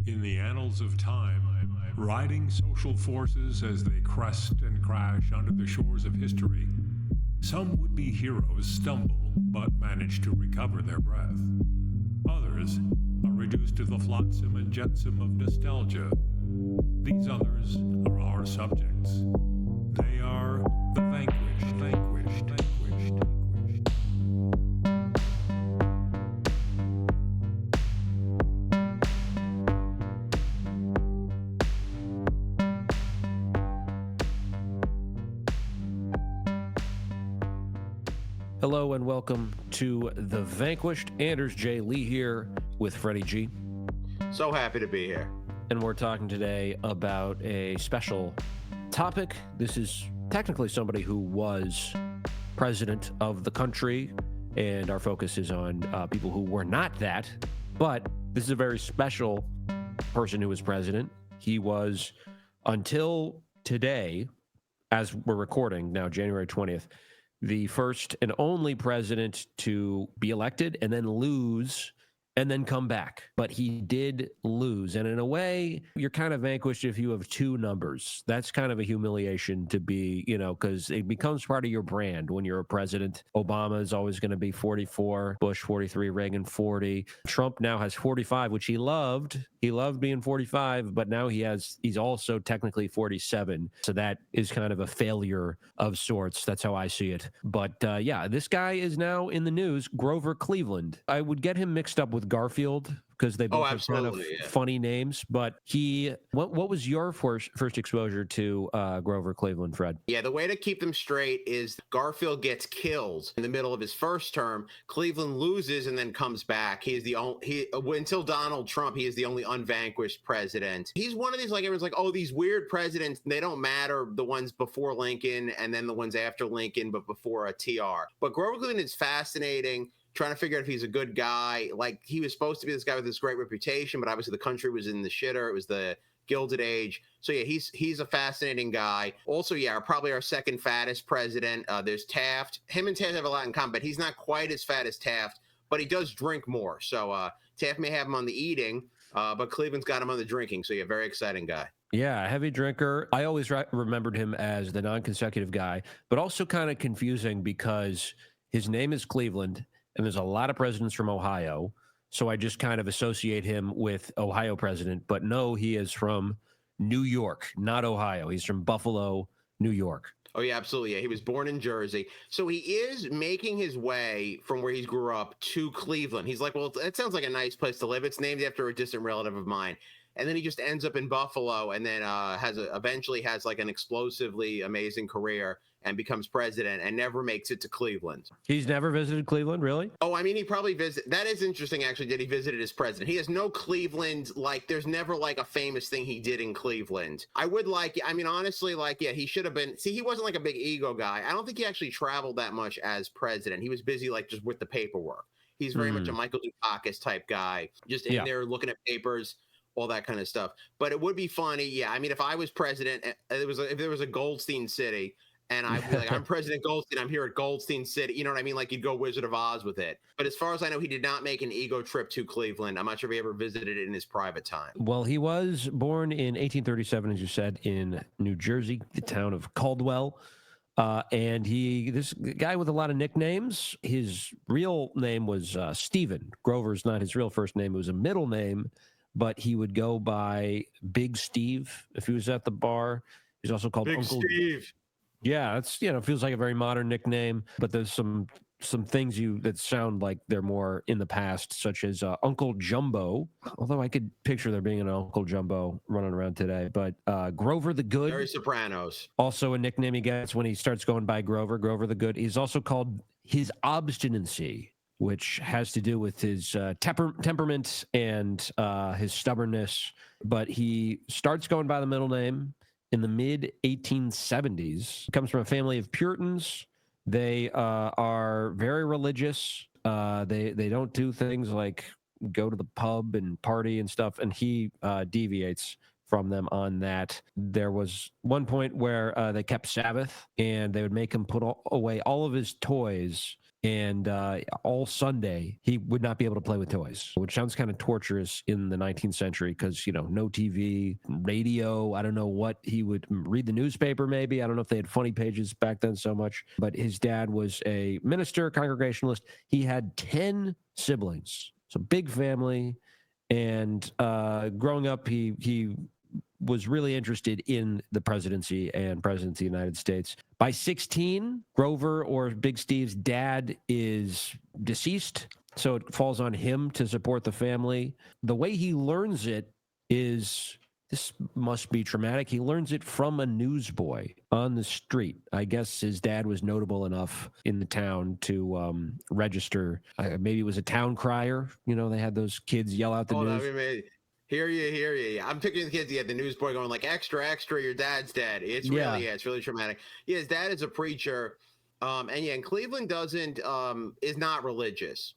In the annals of time, riding social forces as they crest and crash under the shores of history, some would-be heroes stumble but manage to recover their breath. Others are reduced to the flotsam and jetsam of nostalgia. These others are our subjects. They are the vanquished, vanquished, vanquished, vanquished. Hello and welcome to The Vanquished. Anders J. Lee here with Freddie G. So happy to be here. And we're talking today about a special topic. This is technically somebody who was president of the country, and our focus is on people who were not that. But this is a very special person who was president. He was, until today, as we're recording now, January 20th, the first and only president to be elected and then lose and then come back. But he did lose. And in a way, you're kind of vanquished if you have two numbers. That's kind of a humiliation to be, because it becomes part of your brand when you're a president. Obama is always going to be 44, Bush 43, Reagan 40. Trump now has 45, which he loved. He loved being 45, but now he's also technically 47. So that is kind of a failure of sorts. That's how I see it. But yeah, this guy is now in the news, Grover Cleveland. I would get him mixed up with Garfield because they both have kind of funny names. But what was your first exposure to Grover Cleveland, Fred? Yeah, the way to keep them straight is Garfield gets killed in the middle of his first term. Cleveland loses and then comes back. He is the only until Donald Trump, he is the only unvanquished president. He's one of these, like, everyone's like, oh, these weird presidents, they don't matter, the ones before Lincoln and then the ones after Lincoln, but before a TR. But Grover Cleveland is fascinating. Trying to figure out if he's a good guy. Like, he was supposed to be this guy with this great reputation, but obviously the country was in the shitter. It was the Gilded Age. So yeah, he's a fascinating guy. Also, yeah, probably our second fattest president. There's Taft. Him and Taft have a lot in common, but he's not quite as fat as Taft, but he does drink more. So Taft may have him on the eating, but Cleveland's got him on the drinking. So yeah, very exciting guy. Yeah, heavy drinker. I always remembered him as the non-consecutive guy, but also kind of confusing because his name is Cleveland, and there's a lot of presidents from Ohio. So I just kind of associate him with Ohio president. But no, he is from New York, not Ohio. He's from Buffalo, New York. Oh, yeah, absolutely. Yeah, he was born in Jersey. So he is making his way from where he grew up to Cleveland. He's like, well, that sounds like a nice place to live. It's named after a distant relative of mine. And then he just ends up in Buffalo and then eventually has like an explosively amazing career and becomes president and never makes it to Cleveland. He's never visited Cleveland, really? Oh, I mean, he probably visited. That is interesting, actually, that he visited as president. He has no Cleveland, like, there's never like a famous thing he did in Cleveland. I would like, I mean, honestly, like, yeah, he should have been, see, he wasn't like a big ego guy. I don't think he actually traveled that much as president. He was busy, like, just with the paperwork. He's very much a Michael Dukakis type guy, just in there looking at papers, all that kind of stuff. But it would be funny, yeah. I mean, if I was president, if there was a Goldstein City, and I'd be like, I'm President Goldstein, I'm here at Goldstein City. You know what I mean? Like, you'd go Wizard of Oz with it. But as far as I know, he did not make an ego trip to Cleveland. I'm not sure if he ever visited it in his private time. Well, he was born in 1837, as you said, in New Jersey, the town of Caldwell. And this guy with a lot of nicknames, his real name was Stephen. Grover's not his real first name. It was a middle name, but he would go by Big Steve if he was at the bar. He's also called Big Uncle Steve. Yeah, it's feels like a very modern nickname, but there's some things that sound like they're more in the past, such as Uncle Jumbo. Although I could picture there being an Uncle Jumbo running around today. But Grover the Good, very Sopranos. Also a nickname he gets when he starts going by Grover the Good. He's also called his obstinacy, which has to do with his temperament and his stubbornness. But he starts going by the middle name in the mid-1870s. Comes from a family of Puritans. They are very religious. They don't do things like go to the pub and party and stuff, and he deviates from them on that. There was one point where they kept Sabbath, and they would make him put away all of his toys And all Sunday, he would not be able to play with toys, which sounds kind of torturous in the 19th century because, no TV, radio. I don't know what he would read the newspaper, maybe. I don't know if they had funny pages back then so much. But his dad was a minister, congregationalist. He had 10 siblings, so big family. And growing up, he was really interested in the presidency and presidency of the United States. By 16, Grover, or Big Steve's dad, is deceased, so it falls on him to support the family. The way he learns it is, this must be traumatic, he learns it from a newsboy on the street. I guess his dad was notable enough in the town to register. Maybe it was a town crier. They had those kids yell out the news. Hear you. I'm picturing the kids. The newsboy going like, extra, extra, your dad's dead. It's really, it's really traumatic. Yeah, his dad is a preacher. And Cleveland is not religious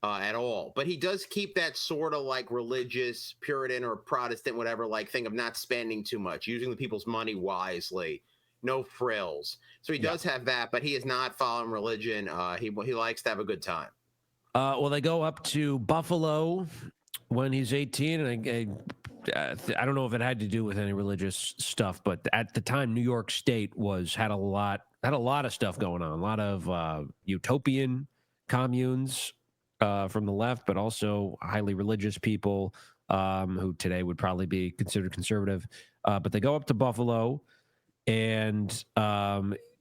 at all. But he does keep that sort of like religious, Puritan or Protestant, whatever, like thing of not spending too much, using the people's money wisely, no frills. So he does have that, but he is not following religion. He likes to have a good time. Well, they go up to Buffalo when he's 18, and I don't know if it had to do with any religious stuff, but at the time, New York State had a lot of stuff going on, a lot of utopian communes from the left, but also highly religious people who today would probably be considered conservative. But they go up to Buffalo, and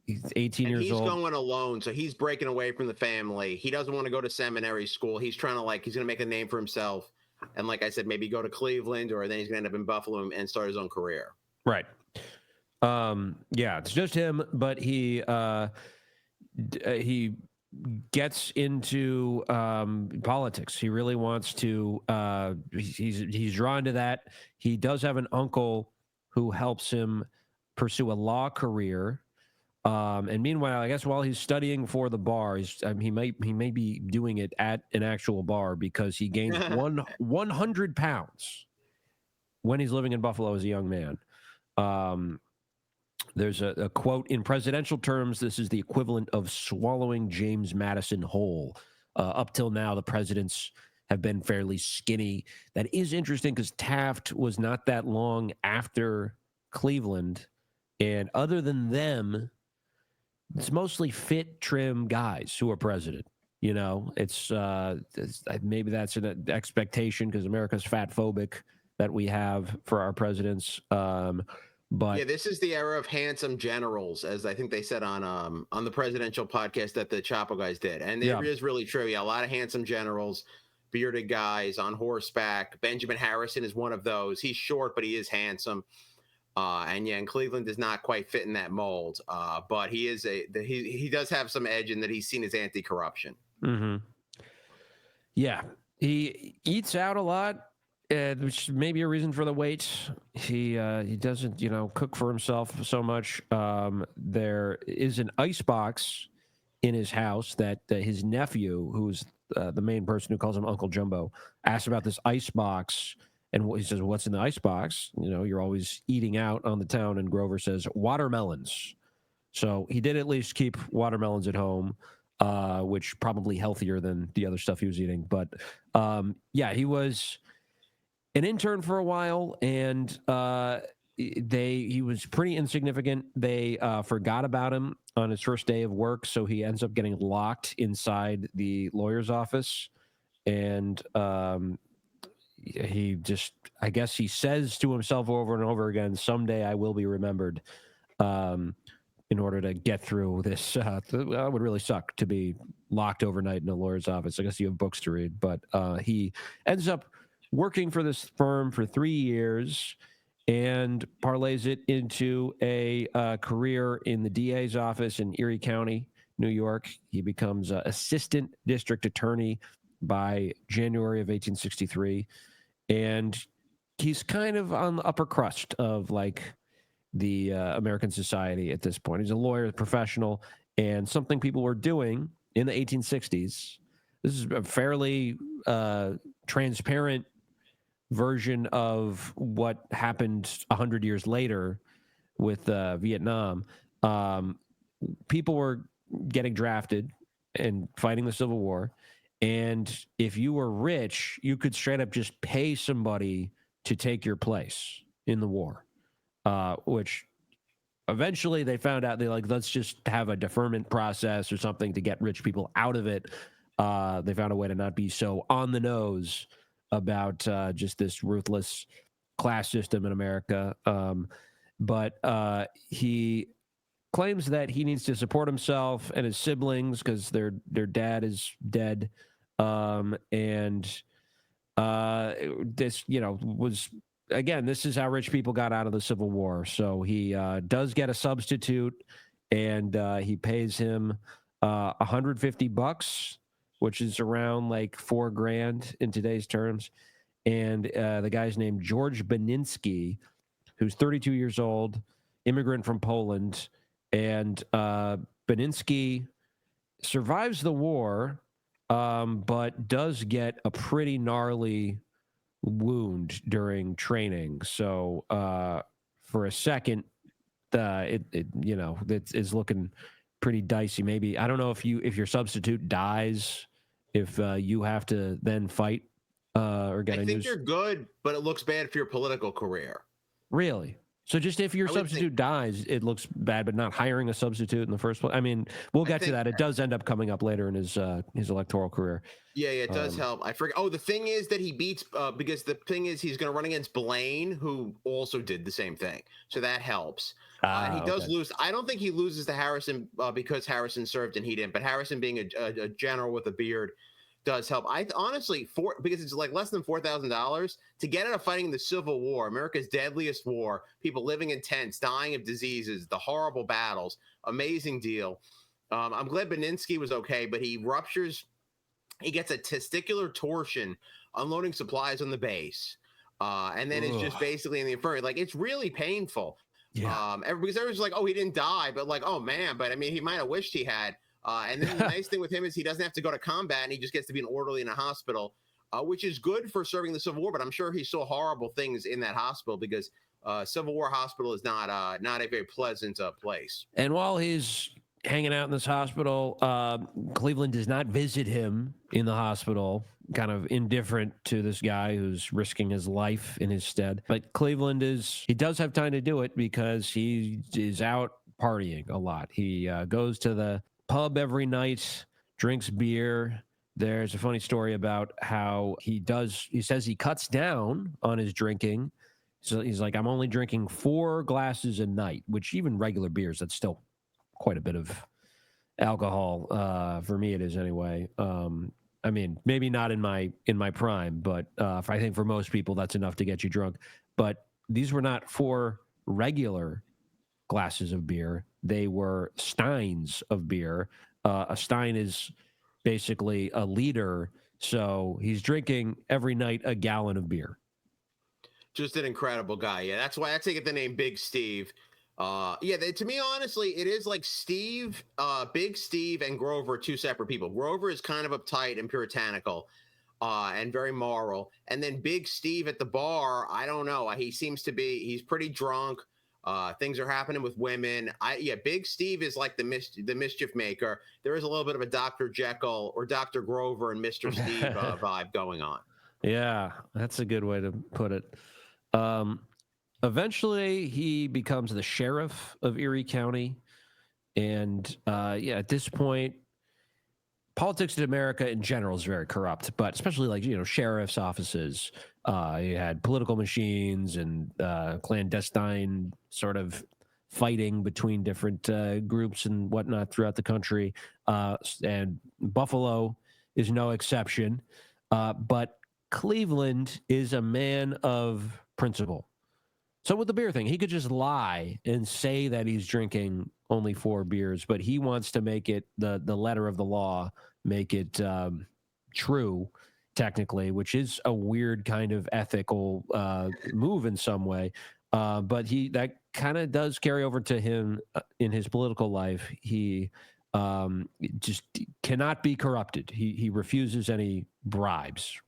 he's 18 years old. He's going alone, so he's breaking away from the family. He doesn't want to go to seminary school. He's trying to he's going to make a name for himself. And like I said, maybe go to Cleveland, or then he's going to end up in Buffalo and start his own career. Right. It's just him, but he gets into politics. He really wants to. He's drawn to that. He does have an uncle who helps him pursue a law career. And meanwhile, I guess while he's studying for the bar, he may be doing it at an actual bar because he gains 100 pounds when he's living in Buffalo as a young man. There's a quote: in presidential terms, this is the equivalent of swallowing James Madison whole. Up till now, the presidents have been fairly skinny. That is interesting because Taft was not that long after Cleveland, and other than them, it's mostly fit, trim guys who are president. It's maybe that's an expectation because America's fat phobic that we have for our presidents. But this is the era of handsome generals, as I think they said on the presidential podcast that the Chapo guys did, and it is really true. Yeah, a lot of handsome generals, bearded guys on horseback. Benjamin Harrison is one of those. He's short, but he is handsome. And Cleveland does not quite fit in that mold, but he is he does have some edge in that he's seen as anti-corruption. Mm-hmm. Yeah, he eats out a lot, which may be a reason for the weight. He doesn't cook for himself so much. There is an ice box in his house that his nephew, who's the main person who calls him Uncle Jumbo, asked about this ice box. And he says, what's in the icebox? You're always eating out on the town. And Grover says, watermelons. So he did at least keep watermelons at home, which probably healthier than the other stuff he was eating. But he was an intern for a while, and he was pretty insignificant. They forgot about him on his first day of work. So he ends up getting locked inside the lawyer's office. And I guess he says to himself over and over again, someday I will be remembered, in order to get through this. It would really suck to be locked overnight in a lawyer's office. I guess you have books to read, but he ends up working for this firm for 3 years and parlays it into a career in the DA's office in Erie County, New York. He becomes assistant district attorney by January of 1863. And he's kind of on the upper crust of the American society at this point. He's a lawyer, professional, and something people were doing in the 1860s. This is a fairly transparent version of what happened 100 years later with Vietnam. People were getting drafted and fighting the Civil War. And if you were rich, you could straight up just pay somebody to take your place in the war, which eventually they found out. They're like, let's just have a deferment process or something to get rich people out of it. They found a way to not be so on the nose about just this ruthless class system in America. But he claims that he needs to support himself and his siblings because their dad is dead. And this, was, again, this is how rich people got out of the Civil War. So he does get a substitute, and he pays him $150, which is around like $4,000 in today's terms. And the guy's named George Beninsky, who's 32 years old, immigrant from Poland. And Beninsky survives the war, but does get a pretty gnarly wound during training. So for a second, it's looking pretty dicey. Maybe, I don't know if your substitute dies, if you have to then fight or get. I think you're good, but it looks bad for your political career. Really? So just if your substitute dies, it looks bad, but not hiring a substitute in the first place. I mean, we'll get to that. It does end up coming up later in his electoral career. Yeah, it does help. I forget. Oh, the thing is that he beats because the thing is he's going to run against Blaine, who also did the same thing. So that helps. And he does lose. I don't think he loses to Harrison because Harrison served and he didn't. But Harrison, being a general with a beard, does help. I honestly, because it's like less than $4,000 to get out of fighting the Civil War, America's deadliest war, people living in tents, dying of diseases, the horrible battles. Amazing deal. I'm glad Beninsky was okay, but he gets a testicular torsion unloading supplies on the base. And then it's just basically in the infirmary. Like, it's really painful. Yeah. Because everyone's like, oh, he didn't die, but like, oh man, but I mean, he might have wished he had. And then the nice thing with him is he doesn't have to go to combat, and he just gets to be an orderly in a hospital, which is good for serving the Civil War. But I'm sure he saw horrible things in that hospital because Civil War hospital is not a very pleasant place. And while he's hanging out in this hospital, Cleveland does not visit him in the hospital, kind of indifferent to this guy who's risking his life in his stead. But Cleveland he does have time to do it because he is out partying a lot. He goes to the pub every night, drinks beer. There's a funny story about how he says he cuts down on his drinking. So he's like, I'm only drinking 4 glasses a night, which even regular beers, that's still quite a bit of alcohol. For me, it is anyway. I mean, maybe not in my prime, but I think for most people, that's enough to get you drunk. But these were not 4 regular glasses of beer. They were steins of beer. A stein is basically a liter. So he's drinking every night a gallon of beer. Just an incredible guy. Yeah, that's why I take it the name Big Steve. To me, honestly, it is like Steve, Big Steve and Grover are 2 separate people. Grover is kind of uptight and puritanical and very moral. And then Big Steve at the bar, I don't know. He's pretty drunk. Things are happening with women. Big Steve is like the mischief maker. There is a little bit of a Dr. Jekyll or Dr. Grover and Mr. Steve vibe going on. Yeah, that's a good way to put it. Eventually, he becomes the sheriff of Erie County. And at this point, politics in America in general is very corrupt, but especially sheriff's offices. You had political machines and clandestine sort of fighting between different groups and whatnot throughout the country. And Buffalo is no exception. But Cleveland is a man of principle. So with the beer thing, he could just lie and say that he's drinking only 4 beers, but he wants to make it the letter of the law, make it true, technically, which is a weird kind of ethical move in some way. But that kind of does carry over to him in his political life. He just cannot be corrupted. He refuses any bribes.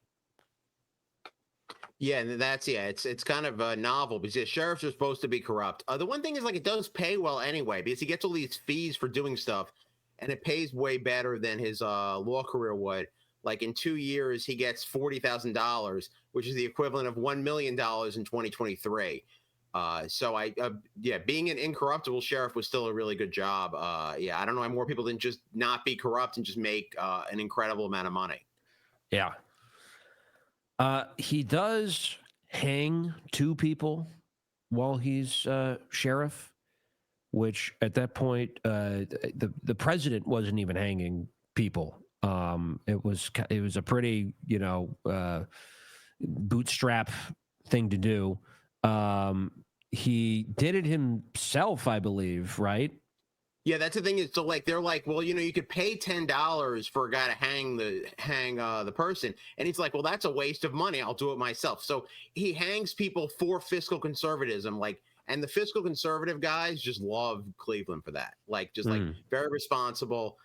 Yeah, and it's kind of novel because sheriffs are supposed to be corrupt. The one thing is it does pay well anyway because he gets all these fees for doing stuff. and it pays way better than his law career would. Like in 2 years, he gets $40,000, which is the equivalent of $1 million in 2023. Being an incorruptible sheriff was still a really good job. I don't know why more people didn't just not be corrupt and just make an incredible amount of money. Yeah. He does hang 2 people while he's sheriff, which at that point, the president wasn't even hanging people. It was a pretty, bootstrap thing to do. He did it himself, I believe, right? Yeah, that's the thing. Is so like they're like, well, you could pay $10 for a guy to hang the person, and he's like, well, that's a waste of money. I'll do it myself. So he hangs people for fiscal conservatism, and the fiscal conservative guys just love Cleveland for that. Like very responsible.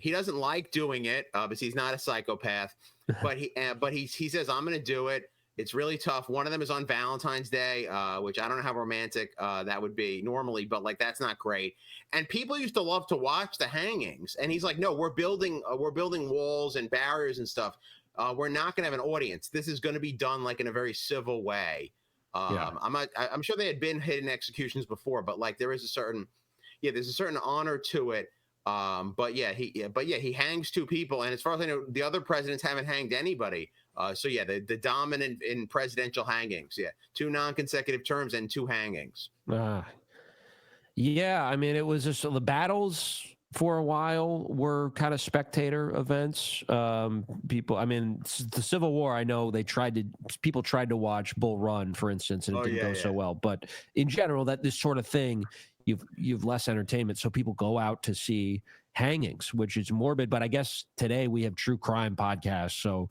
He doesn't like doing it because he's not a psychopath, but he says, I'm going to do it. It's really tough. One of them is on Valentine's Day, which I don't know how romantic that would be normally, but that's not great. And people used to love to watch the hangings. And he's like, no, we're building walls and barriers and stuff. We're not going to have an audience. This is going to be done in a very civil way. I'm sure they had been hidden executions before, but there's a certain honor to it. He hangs 2 people, and as far as I know, the other presidents haven't hanged anybody. The dominant in presidential hangings, 2 non-consecutive terms and 2 hangings. I mean, it was just the battles for a while were kind of spectator events. The Civil War, I know people tried to watch Bull Run, for instance, and it didn't go so well. But in general, this sort of thing, you've less entertainment, so people go out to see hangings, which is morbid. But I guess today we have true crime podcasts, so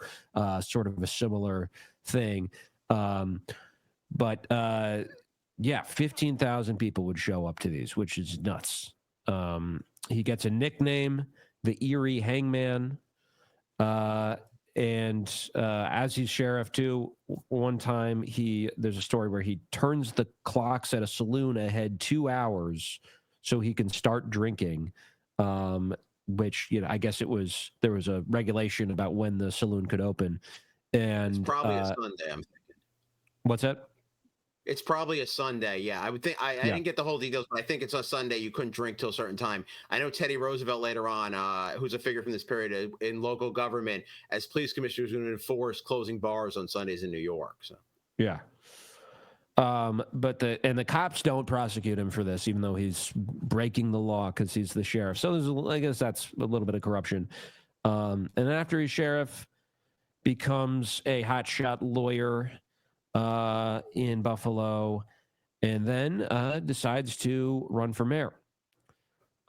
sort of a similar thing. 15,000 people would show up to these, which is nuts. He gets a nickname, the Eerie Hangman. And as he's sheriff too, one time there's a story where he turns the clocks at a saloon ahead 2 hours so he can start drinking. Which I guess there was a regulation about when the saloon could open. And it's probably a Sunday. I'm thinking. What's that? It's probably a Sunday. Yeah, I would think. I didn't get the whole details, but I think it's a Sunday. You couldn't drink till a certain time. I know Teddy Roosevelt later on, who's a figure from this period in local government, as police commissioner, was going to enforce closing bars on Sundays in New York. So yeah. But the cops don't prosecute him for this, even though he's breaking the law because he's the sheriff. So I guess that's a little bit of corruption. And then after he's sheriff, becomes a hotshot lawyer in Buffalo, and then decides to run for mayor.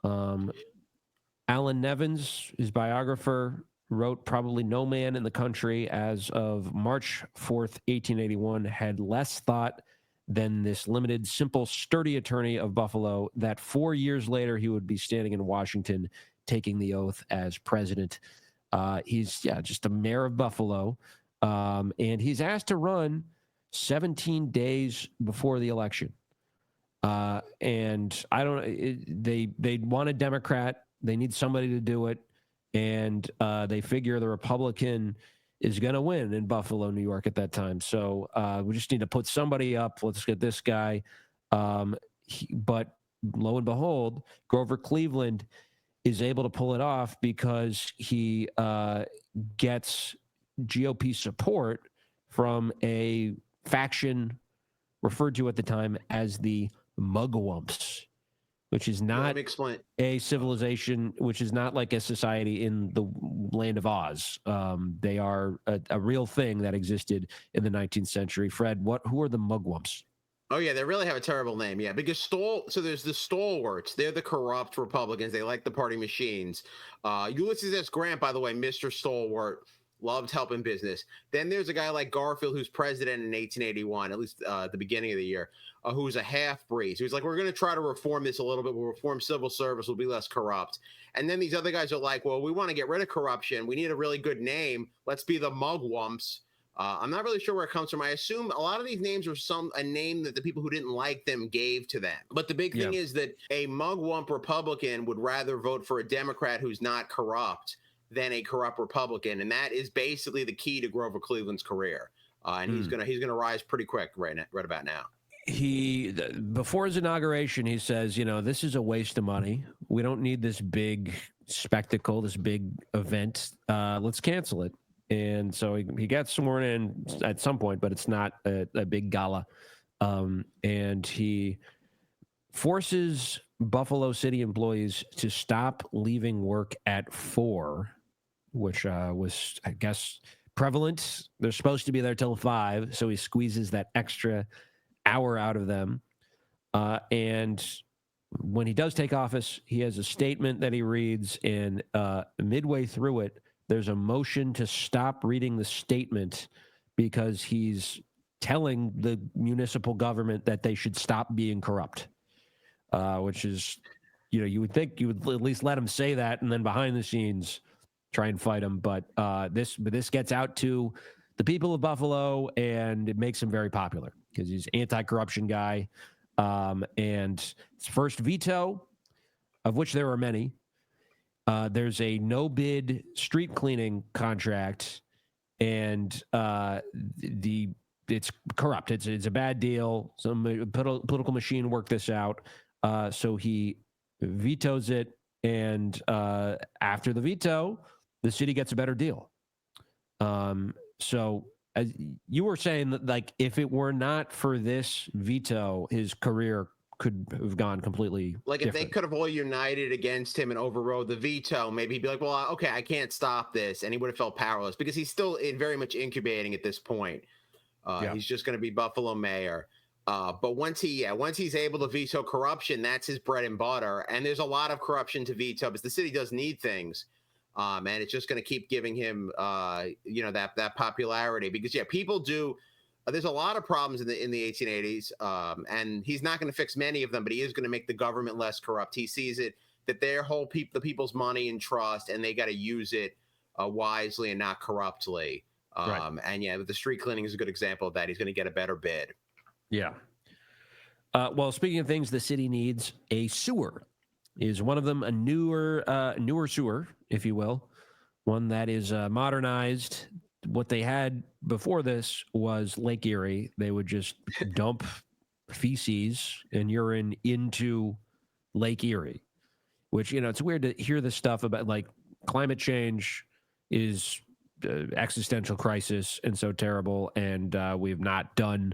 Alan Nevins, his biographer, wrote, probably no man in the country as of March 4th, 1881, had less thought than this limited, simple, sturdy attorney of Buffalo, that 4 years later he would be standing in Washington taking the oath as president. He's just a mayor of Buffalo, and he's asked to run 17 days before the election. And I don't. They want a Democrat. They need somebody to do it, and they figure the Republican is going to win in Buffalo, New York at that time. So we just need to put somebody up. Let's get this guy. But lo and behold, Grover Cleveland is able to pull it off because he gets GOP support from a faction referred to at the time as the Mugwumps, which is not a civilization, which is not like a society in the land of Oz. They are a real thing that existed in the 19th century. Fred, who are the Mugwumps? Oh, yeah, they really have a terrible name, yeah, because so there's the stalwarts. They're the corrupt Republicans. They like the party machines. Ulysses S. Grant, by the way, Mr. Stalwart, loved helping business. Then there's a guy like Garfield, who's president in 1881, at least the beginning of the year, who's a half-breed. So he's like, we're going to try to reform this a little bit. We'll reform civil service. We'll be less corrupt. And then these other guys are like, well, we want to get rid of corruption. We need a really good name. Let's be the Mugwumps. I'm not really sure where it comes from. I assume a lot of these names are a name that the people who didn't like them gave to them. But the big thing is that a mugwump Republican would rather vote for a Democrat who's not corrupt than a corrupt Republican, and that is basically the key to Grover Cleveland's career. And he's gonna rise pretty quick right about now. Before his inauguration, he says, this is a waste of money. We don't need this big spectacle, this big event. Let's cancel it. And so he got sworn in at some point, but it's not a big gala. And he forces Buffalo City employees to stop leaving work at 4, which was, I guess, prevalent. They're supposed to be there till 5, so he squeezes that extra hour out of them. And when he does take office, he has a statement that he reads, and midway through it, there's a motion to stop reading the statement because he's telling the municipal government that they should stop being corrupt, which is, you would think you would at least let him say that, and then behind the scenes try and fight him. But this gets out to the people of Buffalo, and it makes him very popular because he's an anti-corruption guy. And his first veto, of which there are many, there's a no-bid street cleaning contract, and it's corrupt. It's a bad deal. Some political machine worked this out. So he vetoes it, and after the veto, the city gets a better deal. So as you were saying, that, like, if it were not for this veto, his career could have gone completely different. If they could have all united against him and overrode the veto, maybe he'd be like, well, okay, I can't stop this. And he would have felt powerless because he's still very much incubating at this point. He's just going to be Buffalo mayor. But once he's able to veto corruption, that's his bread and butter. And there's a lot of corruption to veto because the city does need things. And it's just going to keep giving him, that popularity because, people do. There's a lot of problems in the 1880s, and he's not going to fix many of them, but he is going to make the government less corrupt. He sees it that they're the people's money and trust, and they got to use it wisely and not corruptly. Right. And the street cleaning is a good example of that. He's going to get a better bid. Yeah. Well, speaking of things the city needs, a sewer is one of them. A newer sewer, if you will, one that is modernized. What they had before this was Lake Erie. They would just dump feces and urine into Lake Erie, which, it's weird to hear this stuff about, like, climate change is existential crisis and so terrible, and we've not done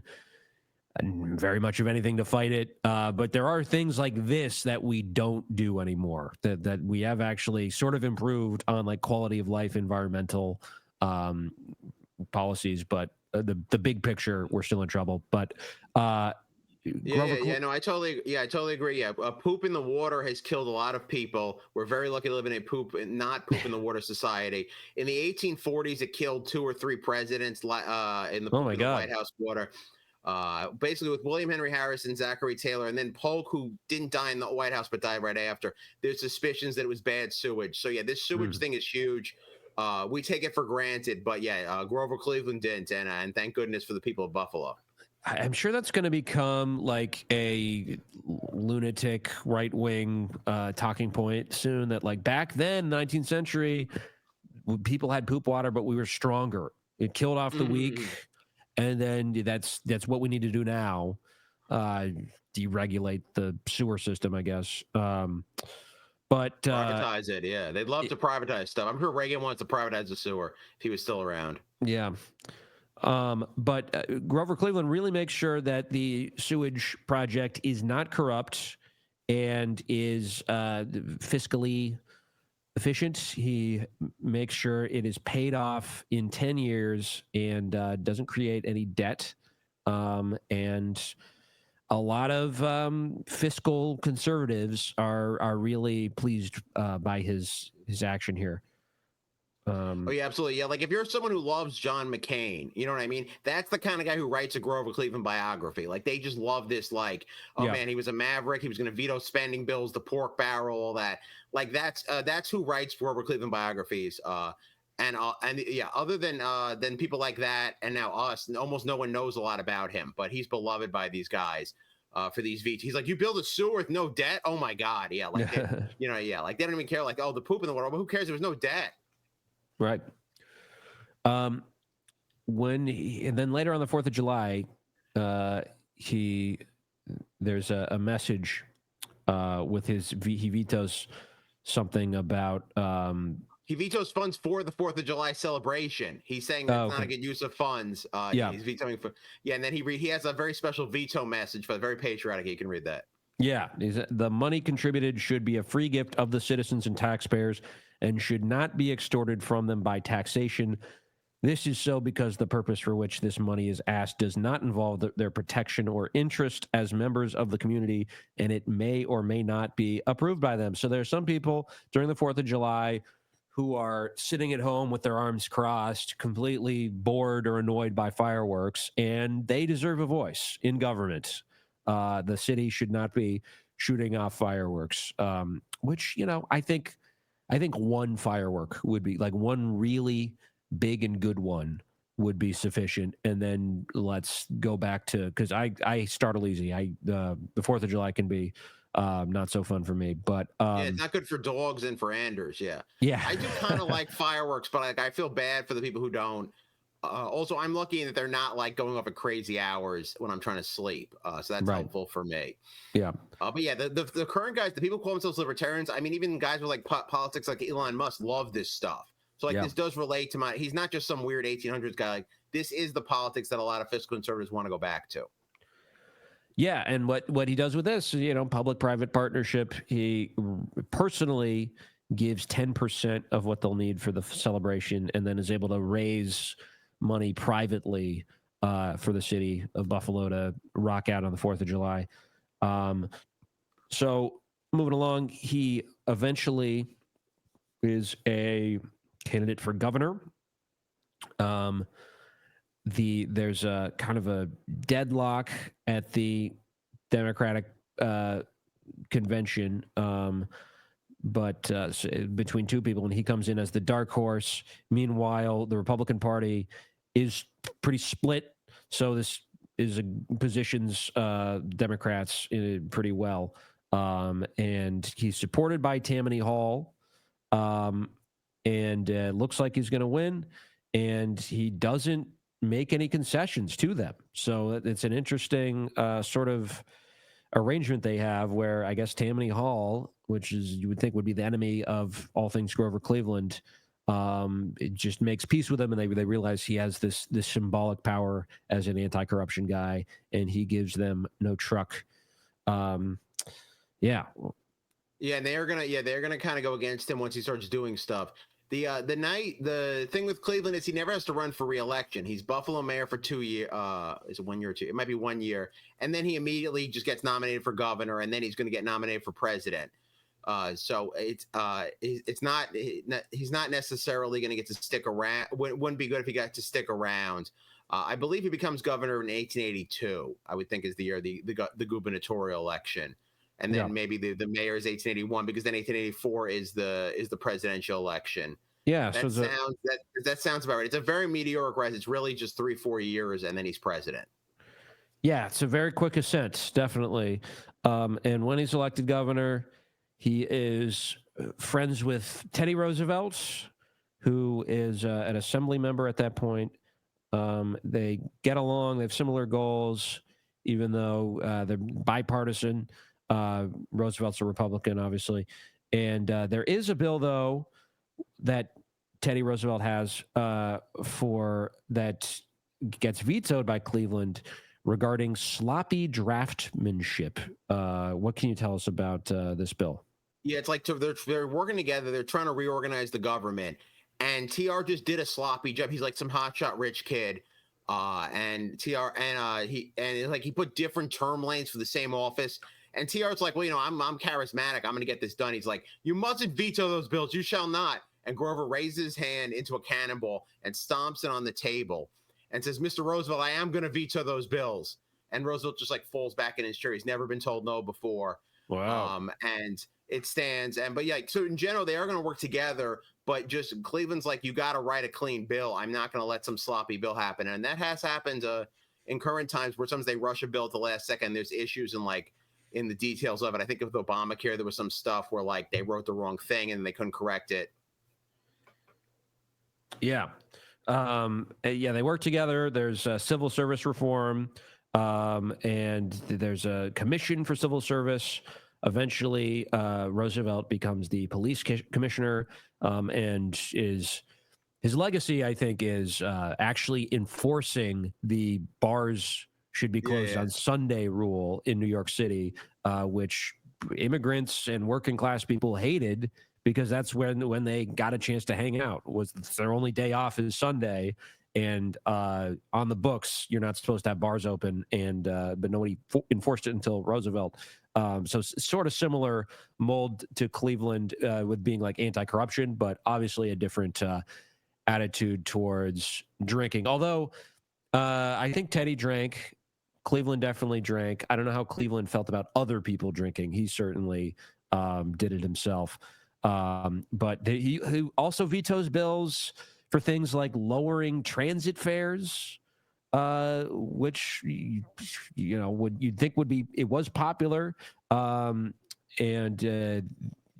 very much of anything to fight it. But there are things like this that we don't do anymore, that we have actually sort of improved on, like quality of life, environmental policies, but the big picture, we're still in trouble. But I totally agree. Poop in the water has killed a lot of people. We're very lucky to live in a not poop in the water society. In the 1840s, it killed 2 or 3 presidents in the White House water. Basically with William Henry Harrison, Zachary Taylor, and then Polk, who didn't die in the White House but died right after. There's suspicions that it was bad sewage. So this sewage thing is huge. We take it for granted, but Grover Cleveland didn't, and thank goodness for the people of Buffalo. I'm sure that's going to become like a lunatic right-wing talking point soon, that, like, back then, 19th century, people had poop water, but we were stronger. It killed off the weak, and then that's what we need to do now, deregulate the sewer system, I guess. But privatize it, yeah. They'd love to privatize stuff. I'm sure Reagan wants to privatize the sewer if he was still around. Yeah. But Grover Cleveland really makes sure that the sewage project is not corrupt and is fiscally efficient. He makes sure it is paid off in 10 years and doesn't create any debt. And a lot of fiscal conservatives are really pleased by his action here. Absolutely. Yeah, like if you're someone who loves John McCain, you know what I mean? That's the kind of guy who writes a Grover Cleveland biography. Like, they just love this, like, man, he was a maverick. He was going to veto spending bills, the pork barrel, all that. Like, that's who writes Grover Cleveland biographies. And yeah, other than people like that, and now us, almost no one knows a lot about him. But he's beloved by these guys for these vetoes. He's like, you build a sewer with no debt? Oh my God, yeah, like yeah, like they don't even care. Like, oh, the poop in the water, but who cares? There was no debt. Right. And then later on the 4th of July, there's a message with he vetoes something about. He vetoes funds for the 4th of July celebration. He's saying that's not a good use of funds. Yeah. He's vetoing and then he has a very special veto message for very patriotic. You can read that. Yeah, the money contributed should be a free gift of the citizens and taxpayers and should not be extorted from them by taxation. This is so because the purpose for which this money is asked does not involve their protection or interest as members of the community, and it may or may not be approved by them. So there are some people during the 4th of July who are sitting at home with their arms crossed, completely bored or annoyed by fireworks, and they deserve a voice in government. The city should not be shooting off fireworks, which, I think one firework would be, like, one really big and good one would be sufficient. And then let's go back to, because I startle easy. The 4th of July can be not so fun for me, but yeah, it's not good for dogs and for Anders. Yeah. I do kind of like fireworks, but like I feel bad for the people who don't. Also, I'm lucky that they're not like going off at crazy hours when I'm trying to sleep. So that's helpful for me. Yeah. But yeah, the current guys, the people who call themselves libertarians, I mean, even guys with like politics like Elon Musk love this stuff. So like this does relate to he's not just some weird 1800s guy. Like this is the politics that a lot of fiscal conservatives want to go back to. Yeah, and what he does with this, public-private partnership, he personally gives 10% of what they'll need for the celebration and then is able to raise money privately for the city of Buffalo to rock out on the 4th of July. So moving along, he eventually is a candidate for governor. There's a kind of a deadlock at the Democratic convention, but between two people, and he comes in as the dark horse. Meanwhile, the Republican Party is pretty split, so this positions Democrats pretty well, and he's supported by Tammany Hall, and looks like he's going to win, and he doesn't make any concessions to them. So it's an interesting sort of arrangement they have where I guess Tammany Hall, which is you would think would be the enemy of all things Grover Cleveland, it just makes peace with him, and they realize he has this symbolic power as an anti-corruption guy, and he gives them no truck. And they're gonna kind of go against him once he starts doing stuff. The thing with Cleveland is he never has to run for re-election. He's Buffalo mayor for 2 years. Is it 1 year or 2? It might be 1 year, and then he immediately just gets nominated for governor, and then he's going to get nominated for president. So he's not necessarily going to get to stick around. Wouldn't be good if he got to stick around. I believe he becomes governor in 1882. I would think is the year the gubernatorial election. And then maybe the mayor is 1881 because then 1884 is the presidential election. Yeah, that sounds about right. It's a very meteoric rise. It's really just 3-4 years, and then he's president. Yeah, it's a very quick ascent, definitely. And when he's elected governor, he is friends with Teddy Roosevelt, who is an assembly member at that point. They get along. They have similar goals, even though they're bipartisan. Roosevelt's a Republican, obviously. And there is a bill, though, that Teddy Roosevelt has that gets vetoed by Cleveland regarding sloppy draftsmanship. What can you tell us about this bill? Yeah, it's like they're working together. They're trying to reorganize the government. And TR just did a sloppy job. He's like some hotshot rich kid. He put different term lengths for the same office. And TR's like, well, I'm charismatic. I'm going to get this done. He's like, you mustn't veto those bills. You shall not. And Grover raises his hand into a cannonball and stomps it on the table and says, Mr. Roosevelt, I am going to veto those bills. And Roosevelt just like falls back in his chair. He's never been told no before. Wow. And it stands. But yeah, so in general, they are going to work together. But just Cleveland's like, you got to write a clean bill. I'm not going to let some sloppy bill happen. And that has happened in current times where sometimes they rush a bill at the last second. There's issues in the details of it. I think of the Obamacare, there was some stuff where like they wrote the wrong thing and they couldn't correct it. Yeah. Yeah, they work together. There's civil service reform, and there's a commission for civil service. Eventually, Roosevelt becomes the police commissioner, and his legacy, I think, is actually enforcing the bars should be closed on Sunday rule in New York City, which immigrants and working class people hated because that's when they got a chance to hang out. Was their only day off is Sunday, and on the books you're not supposed to have bars open, and but nobody enforced it until Roosevelt. So sort of similar mold to Cleveland with being like anti-corruption, but obviously a different attitude towards drinking. Although I think Teddy drank, Cleveland definitely drank. I don't know how Cleveland felt about other people drinking. He certainly did it himself. But he also vetoes bills for things like lowering transit fares, which you'd think it was popular. And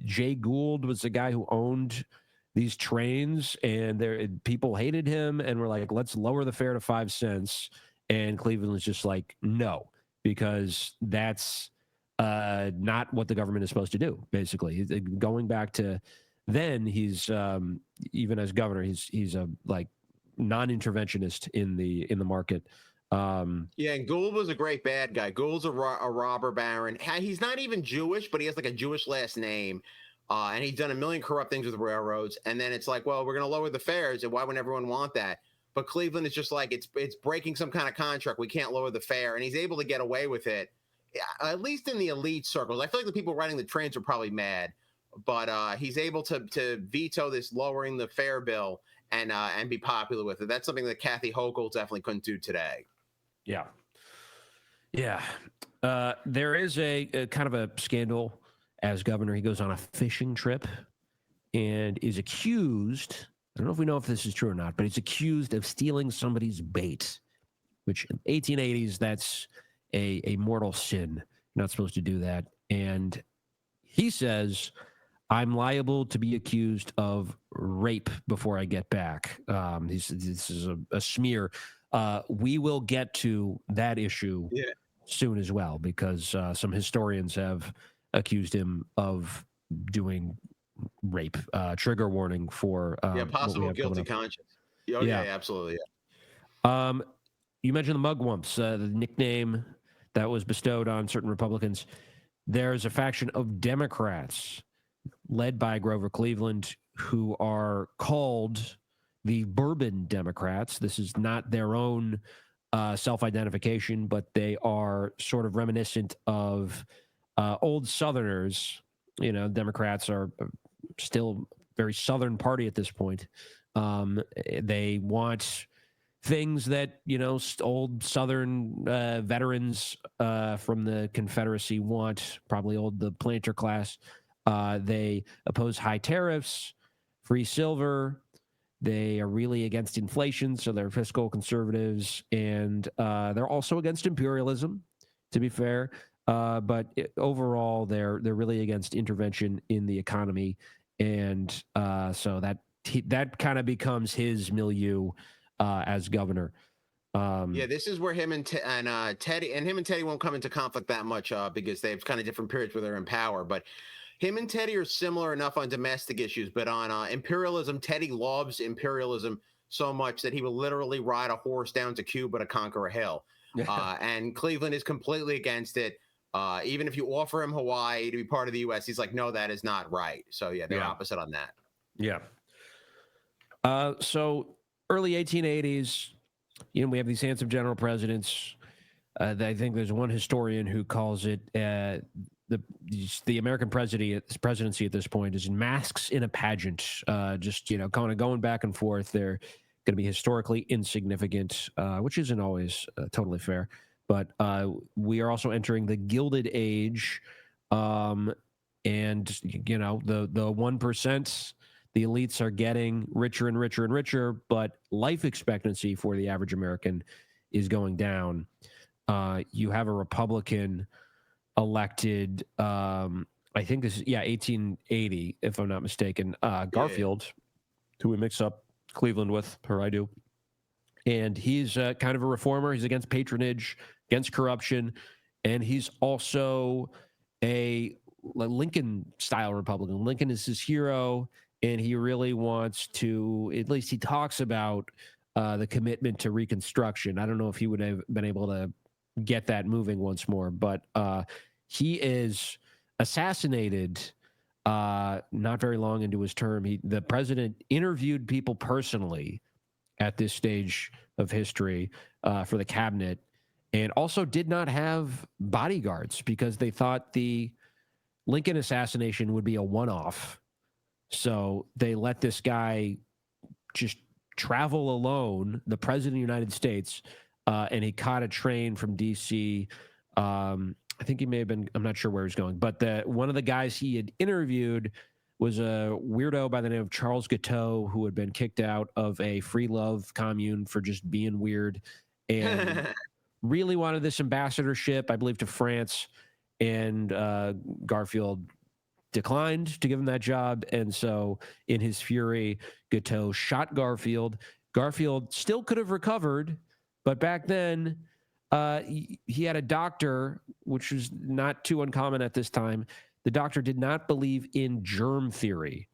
Jay Gould was the guy who owned these trains, and people hated him and were like, let's lower the fare to 5 cents. And Cleveland was just like, no, because that's not what the government is supposed to do. Basically, going back to then, he's even as governor, he's a like non-interventionist in the market. Yeah, and Gould was a great bad guy. Gould's a robber baron. He's not even Jewish, but he has like a Jewish last name. And he's done a million corrupt things with railroads. And then it's like, well, we're going to lower the fares. And why would everyone want that? But Cleveland is just like, it's breaking some kind of contract. We can't lower the fare. And he's able to get away with it, at least in the elite circles. I feel like the people riding the trains are probably mad. But he's able to veto this lowering the fare bill and be popular with it. That's something that Kathy Hochul definitely couldn't do today. Yeah. Yeah. There is a kind of a scandal. As governor, he goes on a fishing trip and is accused. I don't know if we know if this is true or not, but he's accused of stealing somebody's bait, which in 1880s, that's a mortal sin. You're not supposed to do that. And he says, I'm liable to be accused of rape before I get back. This is a smear. We will get to that issue soon as well, because some historians have accused him of doing rape. Trigger warning for possible guilty conscience. Yeah, absolutely. Yeah. You mentioned the mugwumps, the nickname that was bestowed on certain Republicans. There's a faction of Democrats led by Grover Cleveland who are called the Bourbon Democrats. This is not their own self-identification, but they are sort of reminiscent of old Southerners. Democrats are still a very Southern party at this point. They want things that, old Southern veterans from the Confederacy want, probably the planter class. They oppose high tariffs, free silver. They are really against inflation, so they're fiscal conservatives. And they're also against imperialism, to be fair. But overall, they're really against intervention in the economy, and so that kind of becomes his milieu as governor. This is where him and Teddy won't come into conflict that much because they have kind of different periods where they're in power. But him and Teddy are similar enough on domestic issues, but on imperialism, Teddy loves imperialism so much that he will literally ride a horse down to Cuba to conquer a hill. And Cleveland is completely against it. Even if you offer him Hawaii to be part of the U.S., he's like, no, that is not right. So, they're opposite on that. Yeah. So early 1880s, we have these handsome general presidents. I think there's one historian who calls it the American presidency at this point is masks in a pageant. Just, kind of going back and forth. They're going to be historically insignificant, which isn't always totally fair. But we are also entering the Gilded Age, And you know, the 1%, the elites are getting richer and richer and richer, but life expectancy for the average American is going down. You have a Republican elected, I think this is 1880, if I'm not mistaken, Garfield, who we mix up Cleveland with, or I do. And he's kind of a reformer. He's against patronage, against corruption, and he's also a Lincoln-style Republican. Lincoln is his hero, and he really wants to, at least he talks about the commitment to Reconstruction. I don't know if he would have been able to get that moving once more, but he is assassinated not very long into his term. The president interviewed people personally at this stage of history for the cabinet, and also did not have bodyguards because they thought the Lincoln assassination would be a one-off. So they let this guy just travel alone, the president of the United States, and he caught a train from D.C. I think he may have been, I'm not sure where he's going, but one of the guys he had interviewed was a weirdo by the name of Charles Guiteau, who had been kicked out of a free love commune for just being weird, and really wanted this ambassadorship, I believe, to France. And Garfield declined to give him that job. And so in his fury, Guiteau shot Garfield. Garfield still could have recovered, but back then he had a doctor, which was not too uncommon at this time. The doctor did not believe in germ theory.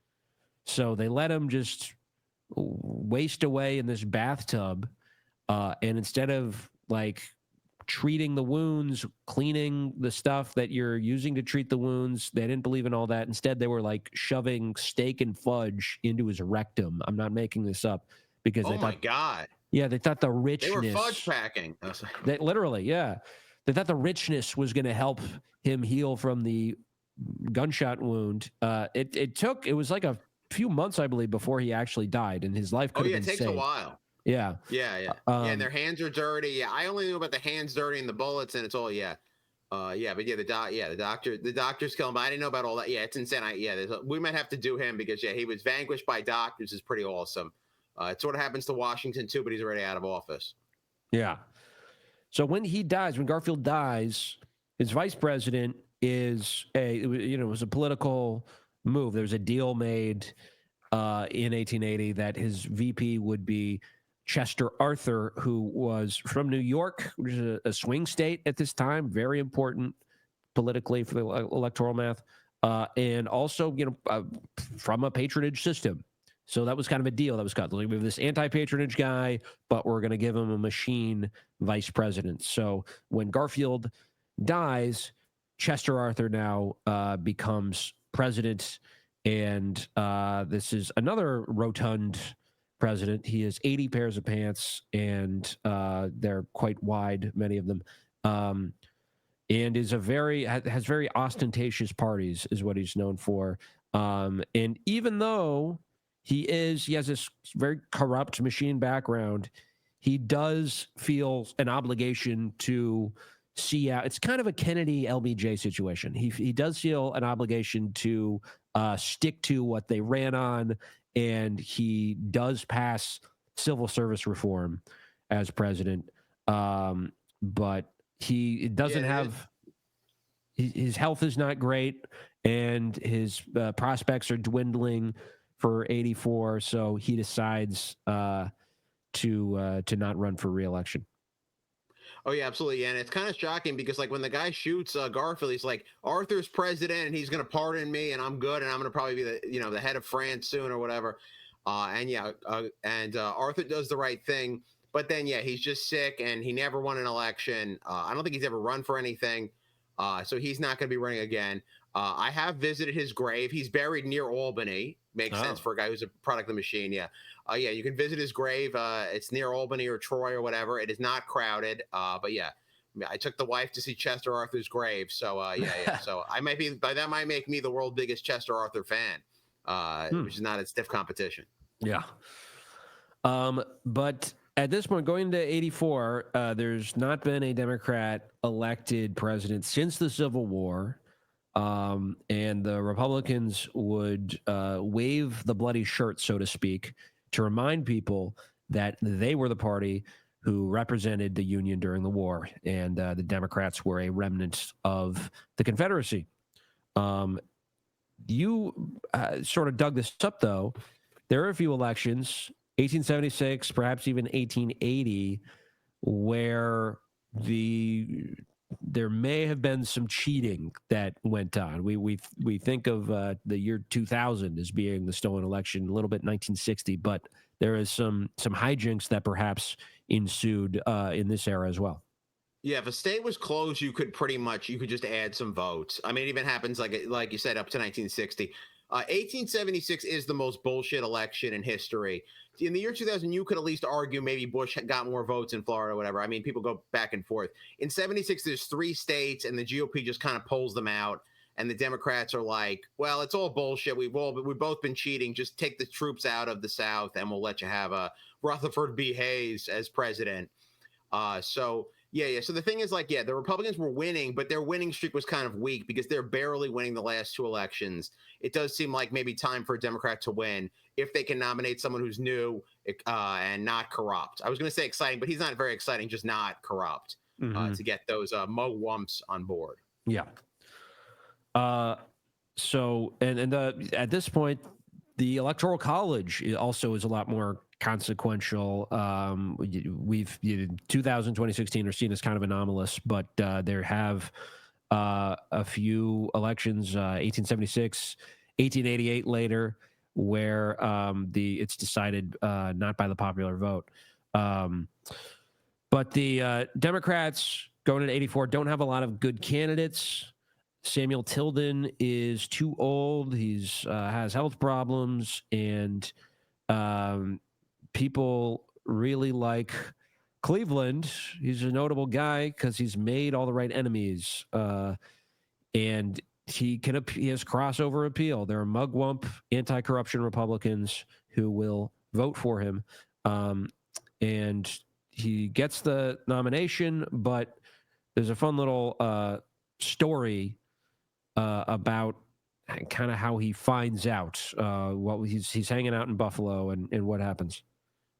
So they let him just waste away in this bathtub. And instead of like treating the wounds, cleaning the stuff that you're using to treat the wounds, they didn't believe in all that. Instead, they were like shoving steak and fudge into his rectum. I'm not making this up because they thought, God. Yeah, they thought the richness. They were fudge packing. They, literally, yeah. They thought the richness was going to help him heal from the gunshot wound. It was like a few months, I believe, before he actually died, and his life could have been saved. It takes a while. Yeah. Yeah, and their hands are dirty. Yeah, I only knew about the hands dirty and the bullets, and it's all the doctors kill him. But I didn't know about all that. Yeah, it's insane. We might have to do him because he was vanquished by doctors. Is pretty awesome. It sort of happens to Washington too, but he's already out of office. Yeah. So when Garfield dies, his vice president it was a political move. There was a deal made in 1880 that his VP would be Chester Arthur, who was from New York, which is a swing state at this time, very important politically for the electoral math, and also from a patronage system. So that was kind of a deal that was cut. We have this anti-patronage guy, but we're going to give him a machine vice president. So when Garfield dies, Chester Arthur now becomes president, and this is another rotund president. He has 80 pairs of pants, and they're quite wide, many of them, and has very ostentatious parties, is what he's known for. And even though he has this very corrupt machine background, he does feel an obligation to see out. It's kind of a Kennedy LBJ situation. He does feel an obligation to stick to what they ran on, and he does pass civil service reform as president. But he doesn't have his health is not great, and his prospects are dwindling for 84. So he decides to not run for re-election. Oh, yeah, absolutely. And it's kind of shocking because, like, when the guy shoots Garfield, he's like, Arthur's president, and he's going to pardon me, and I'm good, and I'm going to probably be the head of France soon or whatever. And Arthur does the right thing. But then, he's just sick, and he never won an election. I don't think he's ever run for anything. So he's not going to be running again. I have visited his grave. He's buried near Albany. Makes sense for a guy who's a product of the machine. You can visit his grave. It's near Albany or Troy or whatever. It is not crowded. But I took the wife to see Chester Arthur's grave. So So that might make me the world's biggest Chester Arthur fan, which is not a stiff competition. Yeah. But at this point, going to 84, there's not been a Democrat elected president since the Civil War. and the Republicans would wave the bloody shirt, so to speak, to remind people that they were the party who represented the Union during the war, and the Democrats were a remnant of the Confederacy. You sort of dug this up, though. There are a few elections, 1876, perhaps even 1880, where there may have been some cheating that went on. We think of the year 2000 as being the stolen election, a little bit 1960, but there is some hijinks that perhaps ensued in this era as well. Yeah, if a state was closed, you could just add some votes. I mean, it even happens like you said up to 1960. 1876 is the most bullshit election in history. In the year 2000, you could at least argue maybe Bush got more votes in Florida or whatever. I mean, people go back and forth. In 76, there's 3 states, and the GOP just kind of pulls them out. And the Democrats are like, well, it's all bullshit. We've both been cheating. Just take the troops out of the South, and we'll let you have Rutherford B. Hayes as president. Yeah. So the thing is, the Republicans were winning, but their winning streak was kind of weak because they're barely winning the last 2 elections. It does seem like maybe time for a Democrat to win if they can nominate someone who's new and not corrupt. I was going to say exciting, but he's not very exciting, just not corrupt to get those mugwumps on board. Yeah. So at this point, the Electoral College also is a lot more consequential. 2000, 2016 are seen as kind of anomalous, but there have a few elections, 1876, 1888 later, where it's decided not by the popular vote. But the Democrats going into 84 don't have a lot of good candidates. Samuel Tilden is too old. He's has health problems, and people really like Cleveland. He's a notable guy because he's made all the right enemies, and he has crossover appeal. There are mugwump anti-corruption Republicans who will vote for him, and he gets the nomination. But there's a fun little story about kind of how he finds out he's hanging out in Buffalo and what happens.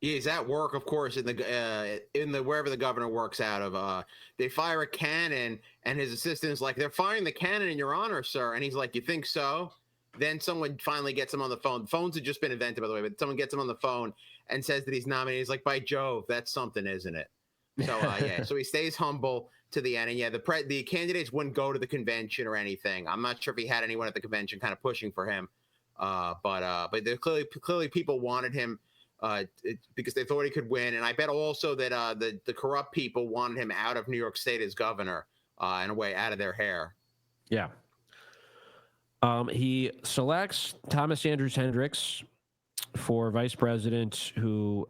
Yeah, he's at work, of course, in the wherever the governor works out of. They fire a cannon, and his assistant is like, "They're firing the cannon in your honor, sir." And he's like, "You think so?" Then someone finally gets him on the phone. Phones had just been invented, by the way, but someone gets him on the phone and says that he's nominated. He's like, "By Jove, that's something, isn't it?" So so he stays humble to the end. And the candidates wouldn't go to the convention or anything. I'm not sure if he had anyone at the convention kind of pushing for him, but there clearly people wanted him because they thought he could win. And I bet also that the corrupt people wanted him out of New York State as governor, in a way, out of their hair. Yeah. He selects Thomas Andrews Hendricks for vice president, who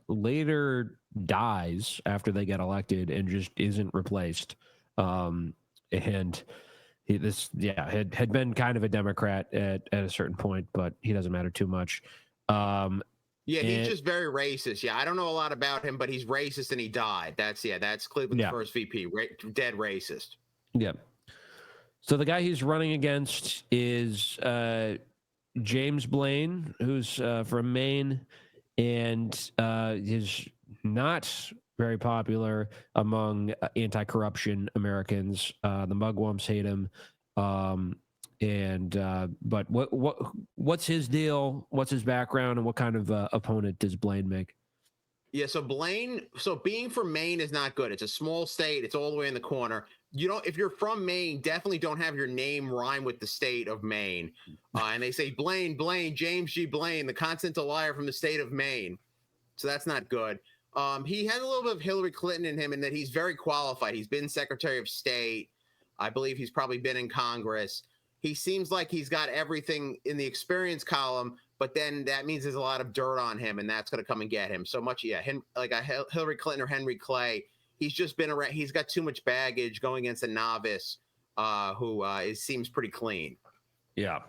later dies after they get elected and just isn't replaced. And he had been kind of a Democrat at a certain point, but he doesn't matter too much. He's just very racist. Yeah, I don't know a lot about him, but he's racist and he died. That's Cleveland's first VP, dead racist. Yeah. So the guy he's running against is James Blaine, who's from Maine, and is not very popular among anti-corruption Americans. The mugwumps hate him. But what's his deal? What's his background, and what kind of opponent does Blaine make? Yeah, so being from Maine is not good. It's a small state. It's all the way in the corner. If you're from Maine, definitely don't have your name rhyme with the state of Maine. And they say Blaine, James G. Blaine, the continental liar from the state of Maine. So that's not good. He has a little bit of Hillary Clinton in him in that he's very qualified. He's been Secretary of State. I believe he's probably been in Congress. He seems like he's got everything in the experience column, but then that means there's a lot of dirt on him, and that's going to come and get him. So much, like a Hillary Clinton or Henry Clay. He's just been around. He's got too much baggage going against a novice who seems pretty clean. Yeah.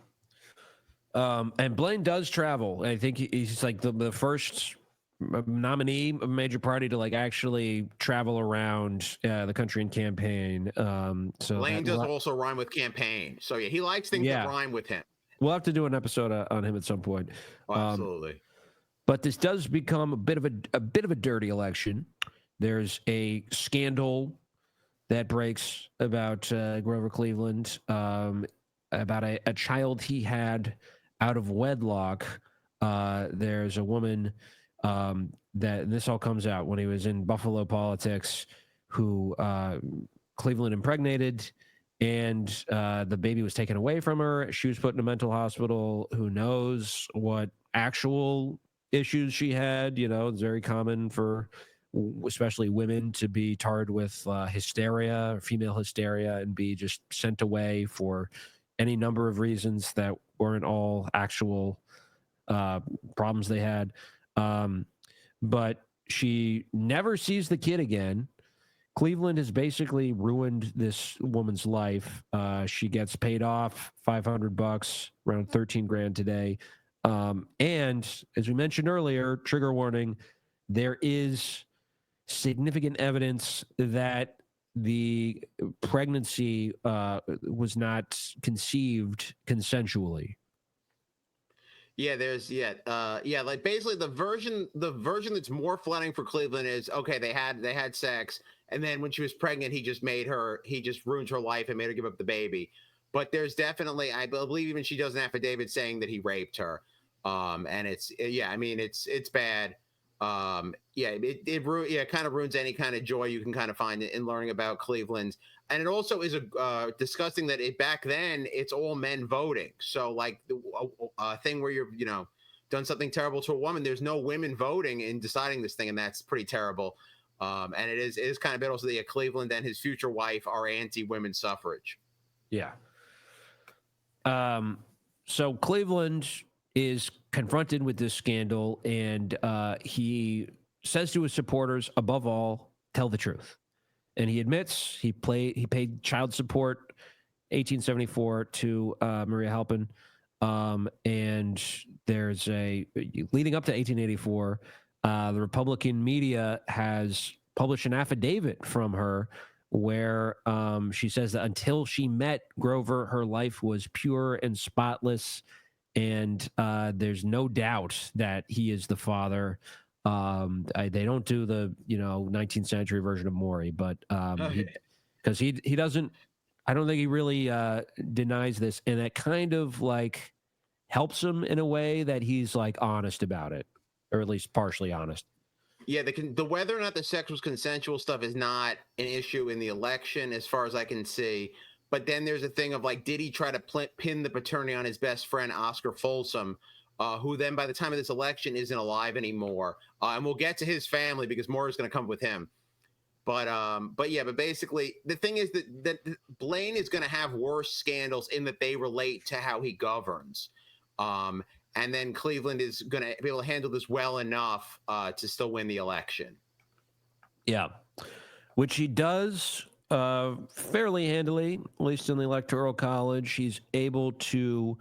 And Blaine does travel. I think he's like the first nominee of a major party to like actually travel around the country and campaign. So Blaine does also rhyme with campaign. So yeah, he likes things that rhyme with him. We'll have to do an episode on him at some point. Oh, absolutely. But this does become a bit of a dirty election. There's a scandal that breaks about Grover Cleveland, about a child he had out of wedlock. There's a woman that this all comes out when he was in Buffalo politics, who Cleveland impregnated, and the baby was taken away from her. She was put in a mental hospital. Who knows what actual issues she had? You know, it's very common for especially women to be tarred with hysteria or female hysteria and be just sent away for any number of reasons that weren't all actual problems they had. But she never sees the kid again. Cleveland has basically ruined this woman's life. She gets paid off $500, around 13 grand today. And as we mentioned earlier, trigger warning, there is significant evidence that the pregnancy was not conceived consensually. Yeah, like basically the version that's more flattering for Cleveland is, okay, they had sex, and then when she was pregnant, he just ruined her life and made her give up the baby. But there's definitely, I believe, even she does an affidavit saying that he raped her. And it's bad. It kind of ruins any kind of joy you can kind of find in learning about Cleveland. And it also is disgusting that back then it's all men voting. So like the thing where you're, done something terrible to a woman, there's no women voting in deciding this thing. And that's pretty terrible. And it is kind of bad also that Cleveland and his future wife are anti-women's suffrage. Yeah. So Cleveland is confronted with this scandal, and he says to his supporters, above all, tell the truth. And he admits he paid child support, 1874, to Maria Halpin. And there's leading up to 1884, the Republican media has published an affidavit from her where she says that until she met Grover, her life was pure and spotless. And there's no doubt that he is the father. They don't do the 19th century version of Maury, but because he doesn't, I don't think he really denies this, and it kind of like helps him in a way that he's like honest about it, or at least partially honest. Yeah, the whether or not the sex was consensual stuff is not an issue in the election, as far as I can see. But then there's a thing of like, did he try to pin the paternity on his best friend, Oscar Folsom, who then by the time of this election isn't alive anymore. And we'll get to his family because more is going to come with him. But basically the thing is that Blaine is going to have worse scandals in that they relate to how he governs. And then Cleveland is going to be able to handle this well enough to still win the election. Yeah, which he does fairly handily, at least in the Electoral College. He's able to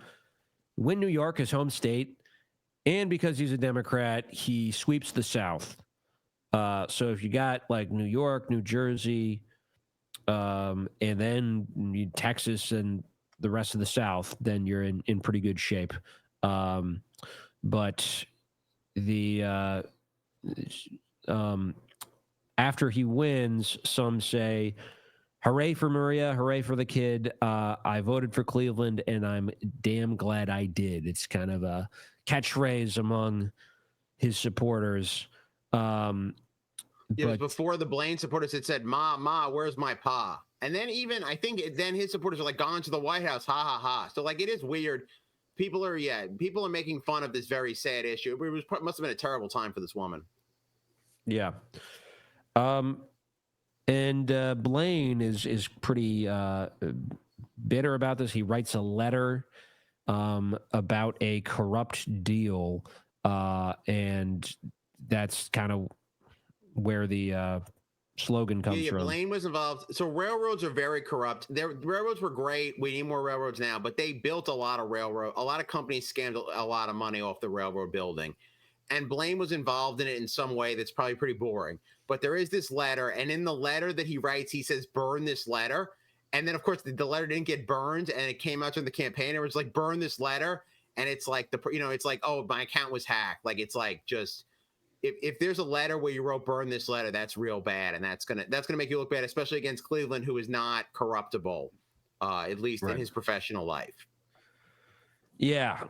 win New York, his home state, and because he's a Democrat, he sweeps the South. So if you got like New York, New Jersey, and then Texas and the rest of the South, then you're in pretty good shape. But the after he wins, some say, hooray for Maria, hooray for the kid. I voted for Cleveland, and I'm damn glad I did. It's kind of a catchphrase among his supporters. But before the Blaine supporters had said, Ma, where's my pa? And then even, I think then his supporters are like, gone to the White House, ha, ha, ha. So like, it is weird. People are making fun of this very sad issue. It must have been a terrible time for this woman. Yeah. And Blaine is pretty bitter about this. He writes a letter about a corrupt deal, and that's kind of where the slogan comes from. Blaine was involved. So railroads are very corrupt. Railroads were great. We need more railroads now, but they built a lot of companies scammed a lot of money off the railroad building. and Blaine was involved in it in some way that's probably pretty boring. But there is this letter, and in the letter that he writes, he says, "Burn this letter." And then, of course, the letter didn't get burned, and it came out during the campaign. It was like, "Burn this letter," and it's like it's like, "Oh, my account was hacked." Like, it's like, just if there's a letter where you wrote "burn this letter," that's real bad, and that's gonna make you look bad, especially against Cleveland, who is not corruptible, at least in his professional life. Yeah.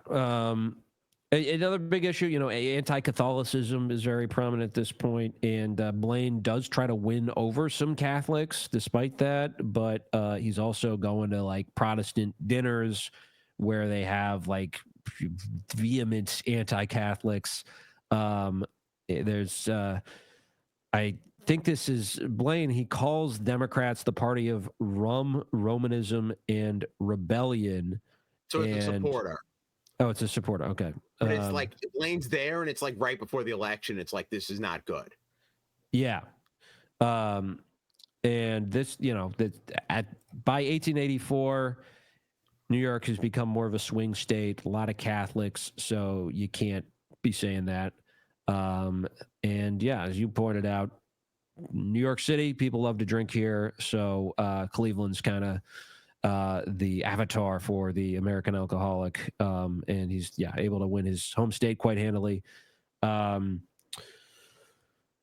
Another big issue, anti-Catholicism is very prominent at this point, and Blaine does try to win over some Catholics despite that, but he's also going to like Protestant dinners where they have like vehement anti-Catholics. I think this is Blaine. He calls Democrats the party of Romanism, and rebellion. So it's a supporter. Oh, it's a supporter. Okay. But it's like Blaine's there, and it's like right before the election. It's like, this is not good. Yeah. And this, by 1884, New York has become more of a swing state, a lot of Catholics, so you can't be saying that. And yeah, as you pointed out, New York City, people love to drink here, so Cleveland's kind of the avatar for the American alcoholic, and he's able to win his home state quite handily.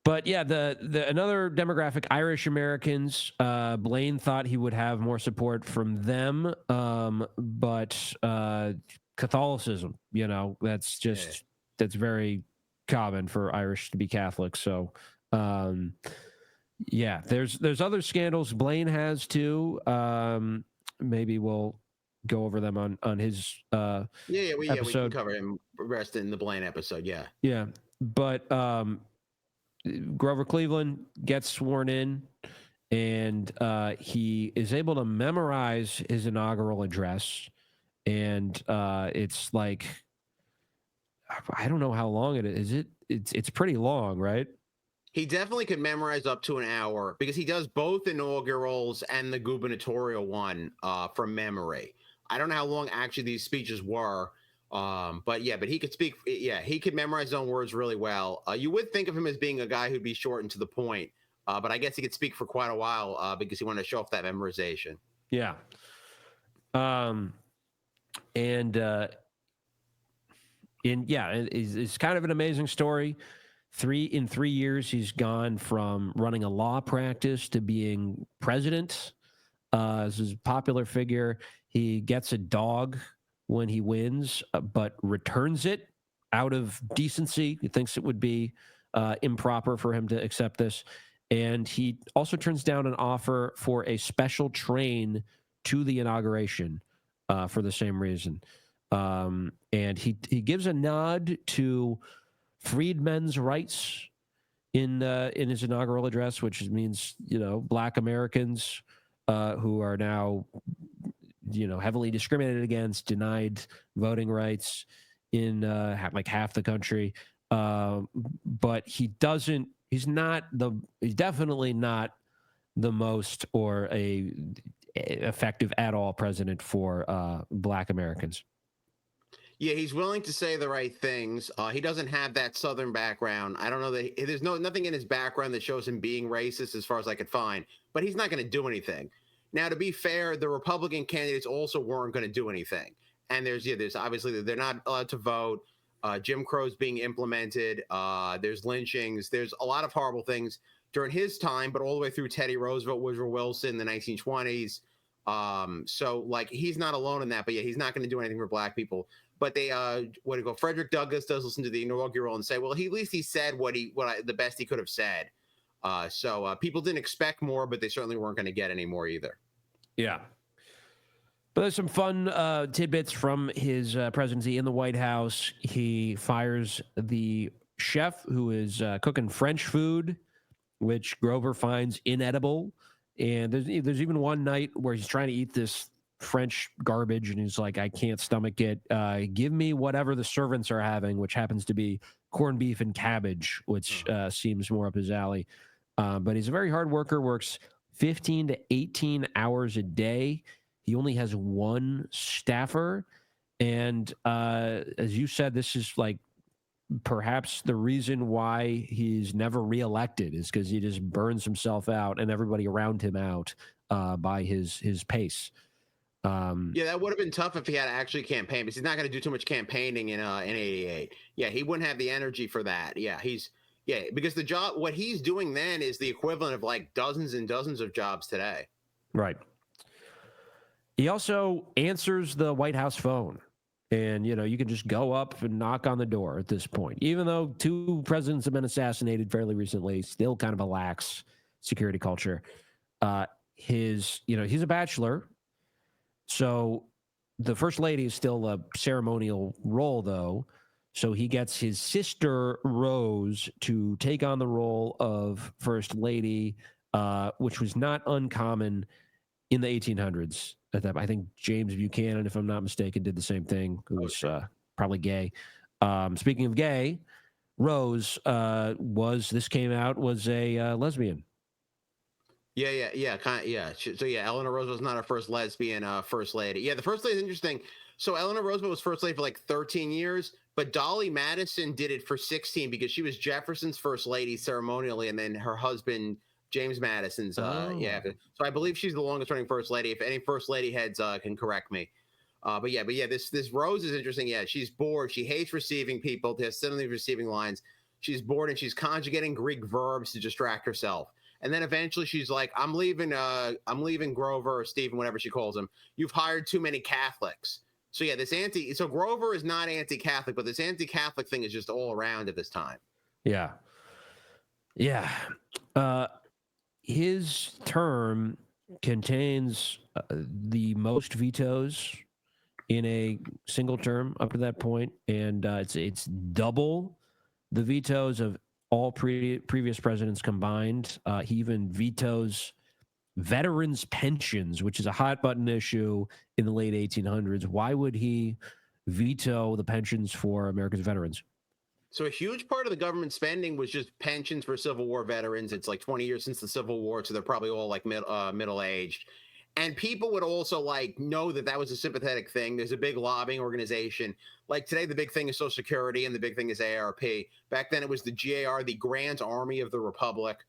But yeah, the another demographic, Irish Americans, Blaine thought he would have more support from them, but Catholicism, that's just that's very common for Irish to be Catholic. So there's other scandals Blaine has too. Maybe we'll go over them on his episode. We can cover him rest in the Blaine episode. Yeah, but Grover Cleveland gets sworn in, and he is able to memorize his inaugural address, and it's like, I don't know how long it is. It's pretty long, right? He definitely could memorize up to an hour, because he does both inaugurals and the gubernatorial one from memory. I don't know how long actually these speeches were, but he could speak. Yeah, he could memorize his own words really well. You would think of him as being a guy who'd be short and to the point, but I guess he could speak for quite a while because he wanted to show off that memorization. Yeah. It's kind of an amazing story. In 3 years, he's gone from running a law practice to being president. As a popular figure, he gets a dog when he wins, but returns it out of decency. He thinks it would be improper for him to accept this. And he also turns down an offer for a special train to the inauguration for the same reason. And he gives a nod to freedmen's rights in his inaugural address, which means, Black Americans who are now, heavily discriminated against, denied voting rights in like half the country. But he's definitely not the most or a effective at all president for Black Americans. Yeah, he's willing to say the right things. He doesn't have that Southern background. I don't know that there's nothing in his background that shows him being racist, as far as I could find. But he's not going to do anything. Now, to be fair, the Republican candidates also weren't going to do anything. And there's obviously they're not allowed to vote. Jim Crow's being implemented. There's lynchings. There's a lot of horrible things during his time, but all the way through Teddy Roosevelt, Woodrow Wilson, the 1920s. So like, he's not alone in that. But yeah, he's not going to do anything for Black people. But they, Frederick Douglass does listen to the inaugural and say, well, at least he said the best he could have said. So people didn't expect more, but they certainly weren't going to get any more either. Yeah. But there's some fun tidbits from his presidency in the White House. He fires the chef who is cooking French food, which Grover finds inedible. And there's even one night where he's trying to eat this French garbage, and he's like, I can't stomach it. Give me whatever the servants are having, which happens to be corned beef and cabbage, which seems more up his alley. But he's a very hard worker, works 15 to 18 hours a day. He only has one staffer. And as you said, this is like perhaps the reason why he's never reelected is because he just burns himself out and everybody around him out by his pace. Yeah, that would have been tough if he had actually campaigned, because he's not going to do too much campaigning in '88. Yeah, he wouldn't have the energy for that. Yeah, because the job, what he's doing then is the equivalent of like dozens and dozens of jobs today. Right. He also answers the White House phone. And, you can just go up and knock on the door at this point. Even though 2 presidents have been assassinated fairly recently, still kind of a lax security culture. He's a bachelor. So the first lady is still a ceremonial role, though. So he gets his sister, Rose, to take on the role of first lady, which was not uncommon in the 1800s. I think James Buchanan, if I'm not mistaken, did the same thing, who was probably gay. Speaking of gay, Rose was a lesbian. Yeah. So Eleanor Roosevelt was not our first lesbian first lady. Yeah, the first lady is interesting. So Eleanor Roosevelt was first lady for like 13 years, but Dolly Madison did it for 16 because she was Jefferson's first lady ceremonially, and then her husband James Madison's. So I believe she's the longest running first lady. If any first lady heads can correct me. But this Rose is interesting. Yeah, she's bored. She hates receiving people. There's suddenly receiving lines. She's bored and she's conjugating Greek verbs to distract herself. And then eventually she's like, I'm leaving Grover or Stephen, whatever she calls him. You've hired too many Catholics. So yeah, so Grover is not anti-Catholic, but this anti-Catholic thing is just all around at this time. Yeah. His term contains the most vetoes in a single term up to that point, and it's double the vetoes of all previous presidents combined. He even vetoes veterans' pensions, which is a hot button issue in the late 1800s. Why would he veto the pensions for America's veterans? So a huge part of the government spending was just pensions for Civil War veterans. It's like 20 years since the Civil War, so they're probably all like middle-aged. And people would also like know that was a sympathetic thing. There's a big lobbying organization. Like today, the big thing is Social Security and the big thing is AARP. Back then, it was the GAR, the Grand Army of the Republic,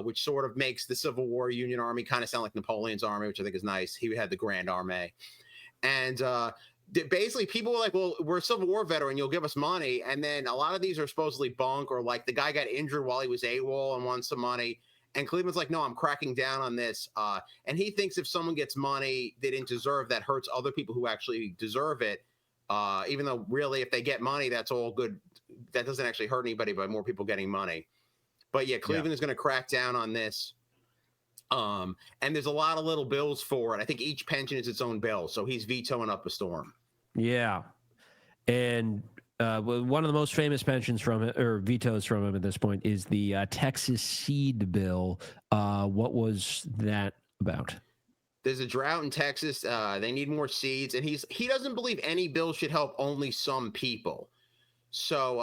which sort of makes the Civil War Union Army kind of sound like Napoleon's army, which I think is nice. He had the Grand Army. And basically people were like, well, we're a Civil War veteran, you'll give us money. And then a lot of these are supposedly bunk, or like the guy got injured while he was AWOL and wants some money. And Cleveland's like, no, I'm cracking down on this. And he thinks if someone gets money they didn't deserve, that hurts other people who actually deserve it. Even though really, if they get money, that's all good. That doesn't actually hurt anybody by more people getting money. But yeah, Cleveland is going to crack down on this. And there's a lot of little bills for it. I think each pension is its own bill. So he's vetoing up a storm. Yeah. And one of the most famous pensions from it, or vetoes from him at this point, is the Texas seed bill. What was that about? There's a drought in Texas. They need more seeds. And he doesn't believe any bill should help only some people. So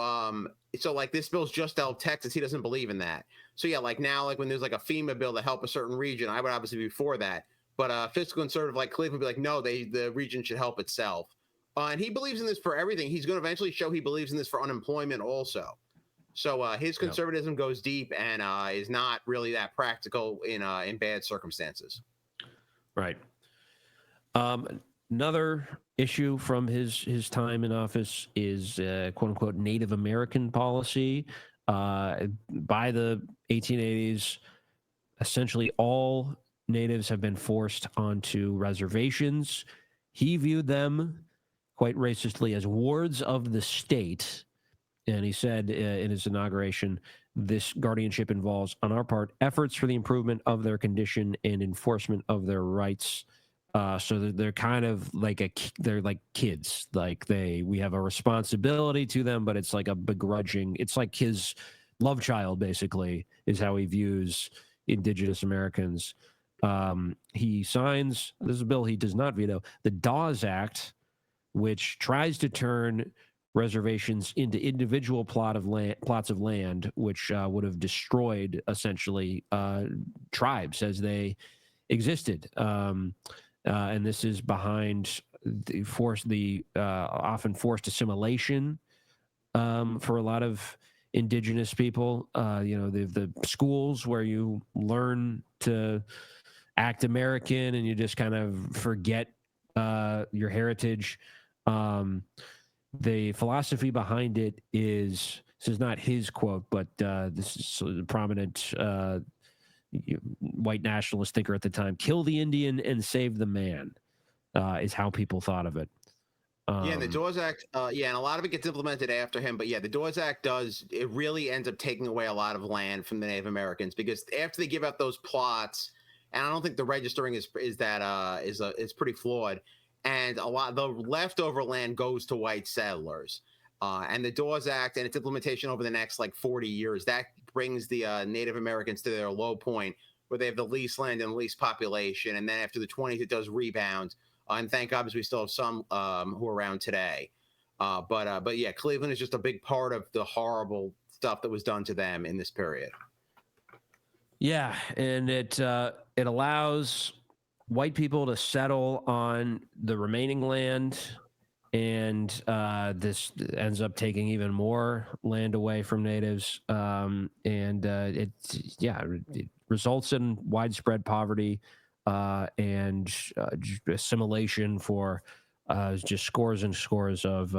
like this bill's just to help Texas. He doesn't believe in that. So yeah, like now, like when there's like a FEMA bill to help a certain region, I would obviously be for that. But fiscal conservative like Cleveland would be like, no, the region should help itself. And he believes in this for everything. He's going to eventually show he believes in this for unemployment also. So his conservatism goes deep and is not really that practical in bad circumstances. Right. Another issue from his time in office is quote unquote Native American policy. By the 1880s, essentially all natives have been forced onto reservations. He viewed them quite racistly as wards of the state. And he said in his inauguration, this guardianship involves, on our part, efforts for the improvement of their condition and enforcement of their rights. So they're kind of like they're like kids. Like we have a responsibility to them, but it's like a begrudging. It's like his love child, basically, is how he views Indigenous Americans. He signs, this is a bill he does not veto, the Dawes Act, which tries to turn reservations into individual plots of land, which would have destroyed essentially tribes as they existed. And this is behind the often forced assimilation for a lot of indigenous people. The schools where you learn to act American and you just kind of forget your heritage. The philosophy behind it is, this is not his quote, but this is a prominent white nationalist thinker at the time: kill the Indian and save the man, is how people thought of it. And the Dawes Act, and a lot of it gets implemented after him. But the Dawes Act it really ends up taking away a lot of land from the Native Americans, because after they give out those plots, and I don't think the registering is pretty flawed, and a lot the leftover land goes to white settlers. And the Dawes Act and its implementation over the next 40 years, that brings the Native Americans to their low point, where they have the least land and the least population. And then after the 20s, it does rebound. And thank God, because we still have some who are around today. But Cleveland is just a big part of the horrible stuff that was done to them in this period. Yeah, and it allows white people to settle on the remaining land, and this ends up taking even more land away from natives, it results in widespread poverty and assimilation for just scores and scores of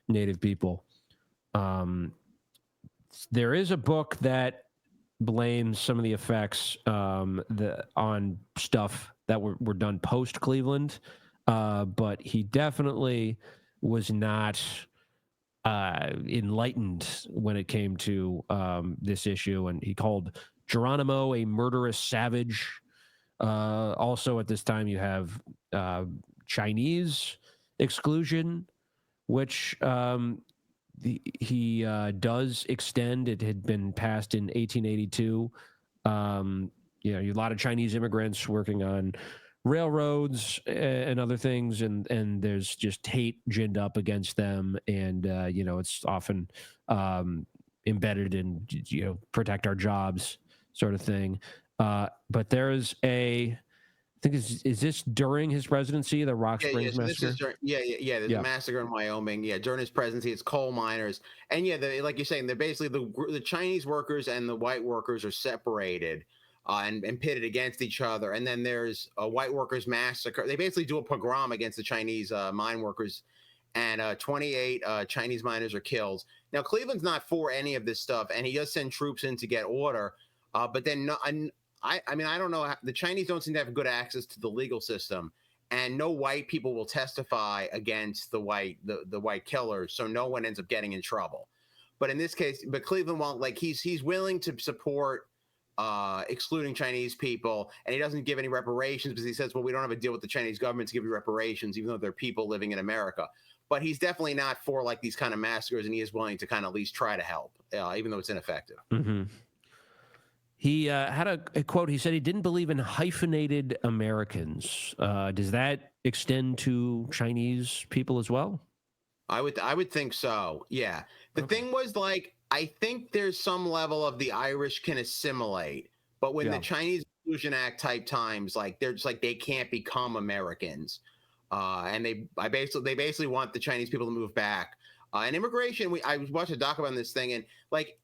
native people. There is a book that blames some of the effects on stuff that were done post Cleveland, but he definitely was not enlightened when it came to this issue, and he called Geronimo a murderous savage. Also at this time you have Chinese exclusion, which he does extend. It had been passed in 1882. A lot of Chinese immigrants working on railroads and other things, and there's just hate ginned up against them, and it's often embedded in protect our jobs sort of thing. But there's I think is this during his presidency, the Rock Springs massacre? There's a massacre in Wyoming. During his presidency, it's coal miners, and like you're saying, they're basically the Chinese workers and the white workers are separated and pitted against each other. And then there's a white workers massacre. They basically do a pogrom against the Chinese mine workers, and 28 Chinese miners are killed. Now, Cleveland's not for any of this stuff, and he does send troops in to get order, but then I don't know. The Chinese don't seem to have good access to the legal system, and no white people will testify against the white killers, so no one ends up getting in trouble. But in this case, Cleveland won't. He's willing to support excluding Chinese people, and he doesn't give any reparations because he says, well, we don't have a deal with the Chinese government to give you reparations, even though they're people living in America. But he's definitely not for these kind of massacres, and he is willing to kind of at least try to help, even though it's ineffective. Mm-hmm. He had a quote. He said he didn't believe in hyphenated Americans. Does that extend to Chinese people as well? I would think so. Yeah. The thing was, I think there's some level of the Irish can assimilate, but when the Chinese Exclusion Act type times, they're just they can't become Americans, and they basically want the Chinese people to move back. And immigration, I was watching a doc about this thing, and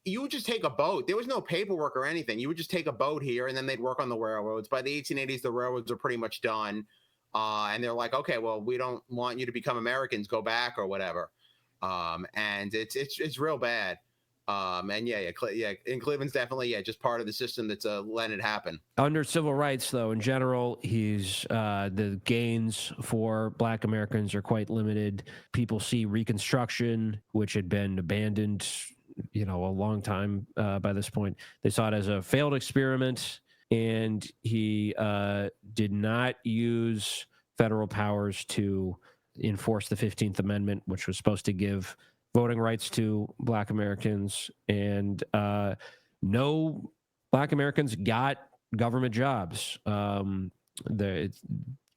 you would just take a boat. There was no paperwork or anything. You would just take a boat here, and then they'd work on the railroads. By the 1880s, the railroads are pretty much done, and they're like, okay, well, we don't want you to become Americans. Go back or whatever. And it's real bad. And Cleveland's definitely just part of the system that's letting it happen. Under civil rights, though, in general, he's the gains for Black Americans are quite limited. People see Reconstruction, which had been abandoned, a long time by this point. They saw it as a failed experiment, and he did not use federal powers to enforce the 15th Amendment, which was supposed to give voting rights to Black Americans, and no Black Americans got government jobs.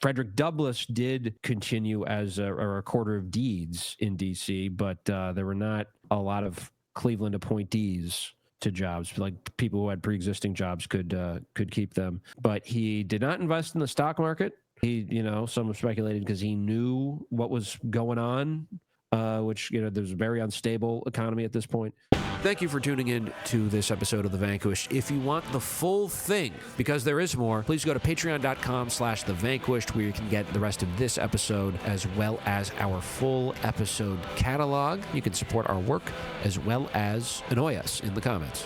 Frederick Douglass did continue as a recorder of deeds in D.C., but there were not a lot of Cleveland appointees to jobs. People who had pre-existing jobs could keep them. But he did not invest in the stock market. He, some speculated because he knew what was going on which, there's a very unstable economy at this point. Thank you for tuning in to this episode of The Vanquished. If you want the full thing, because there is more, please go to patreon.com/The Vanquished, where you can get the rest of this episode as well as our full episode catalog. You can support our work as well as annoy us in the comments.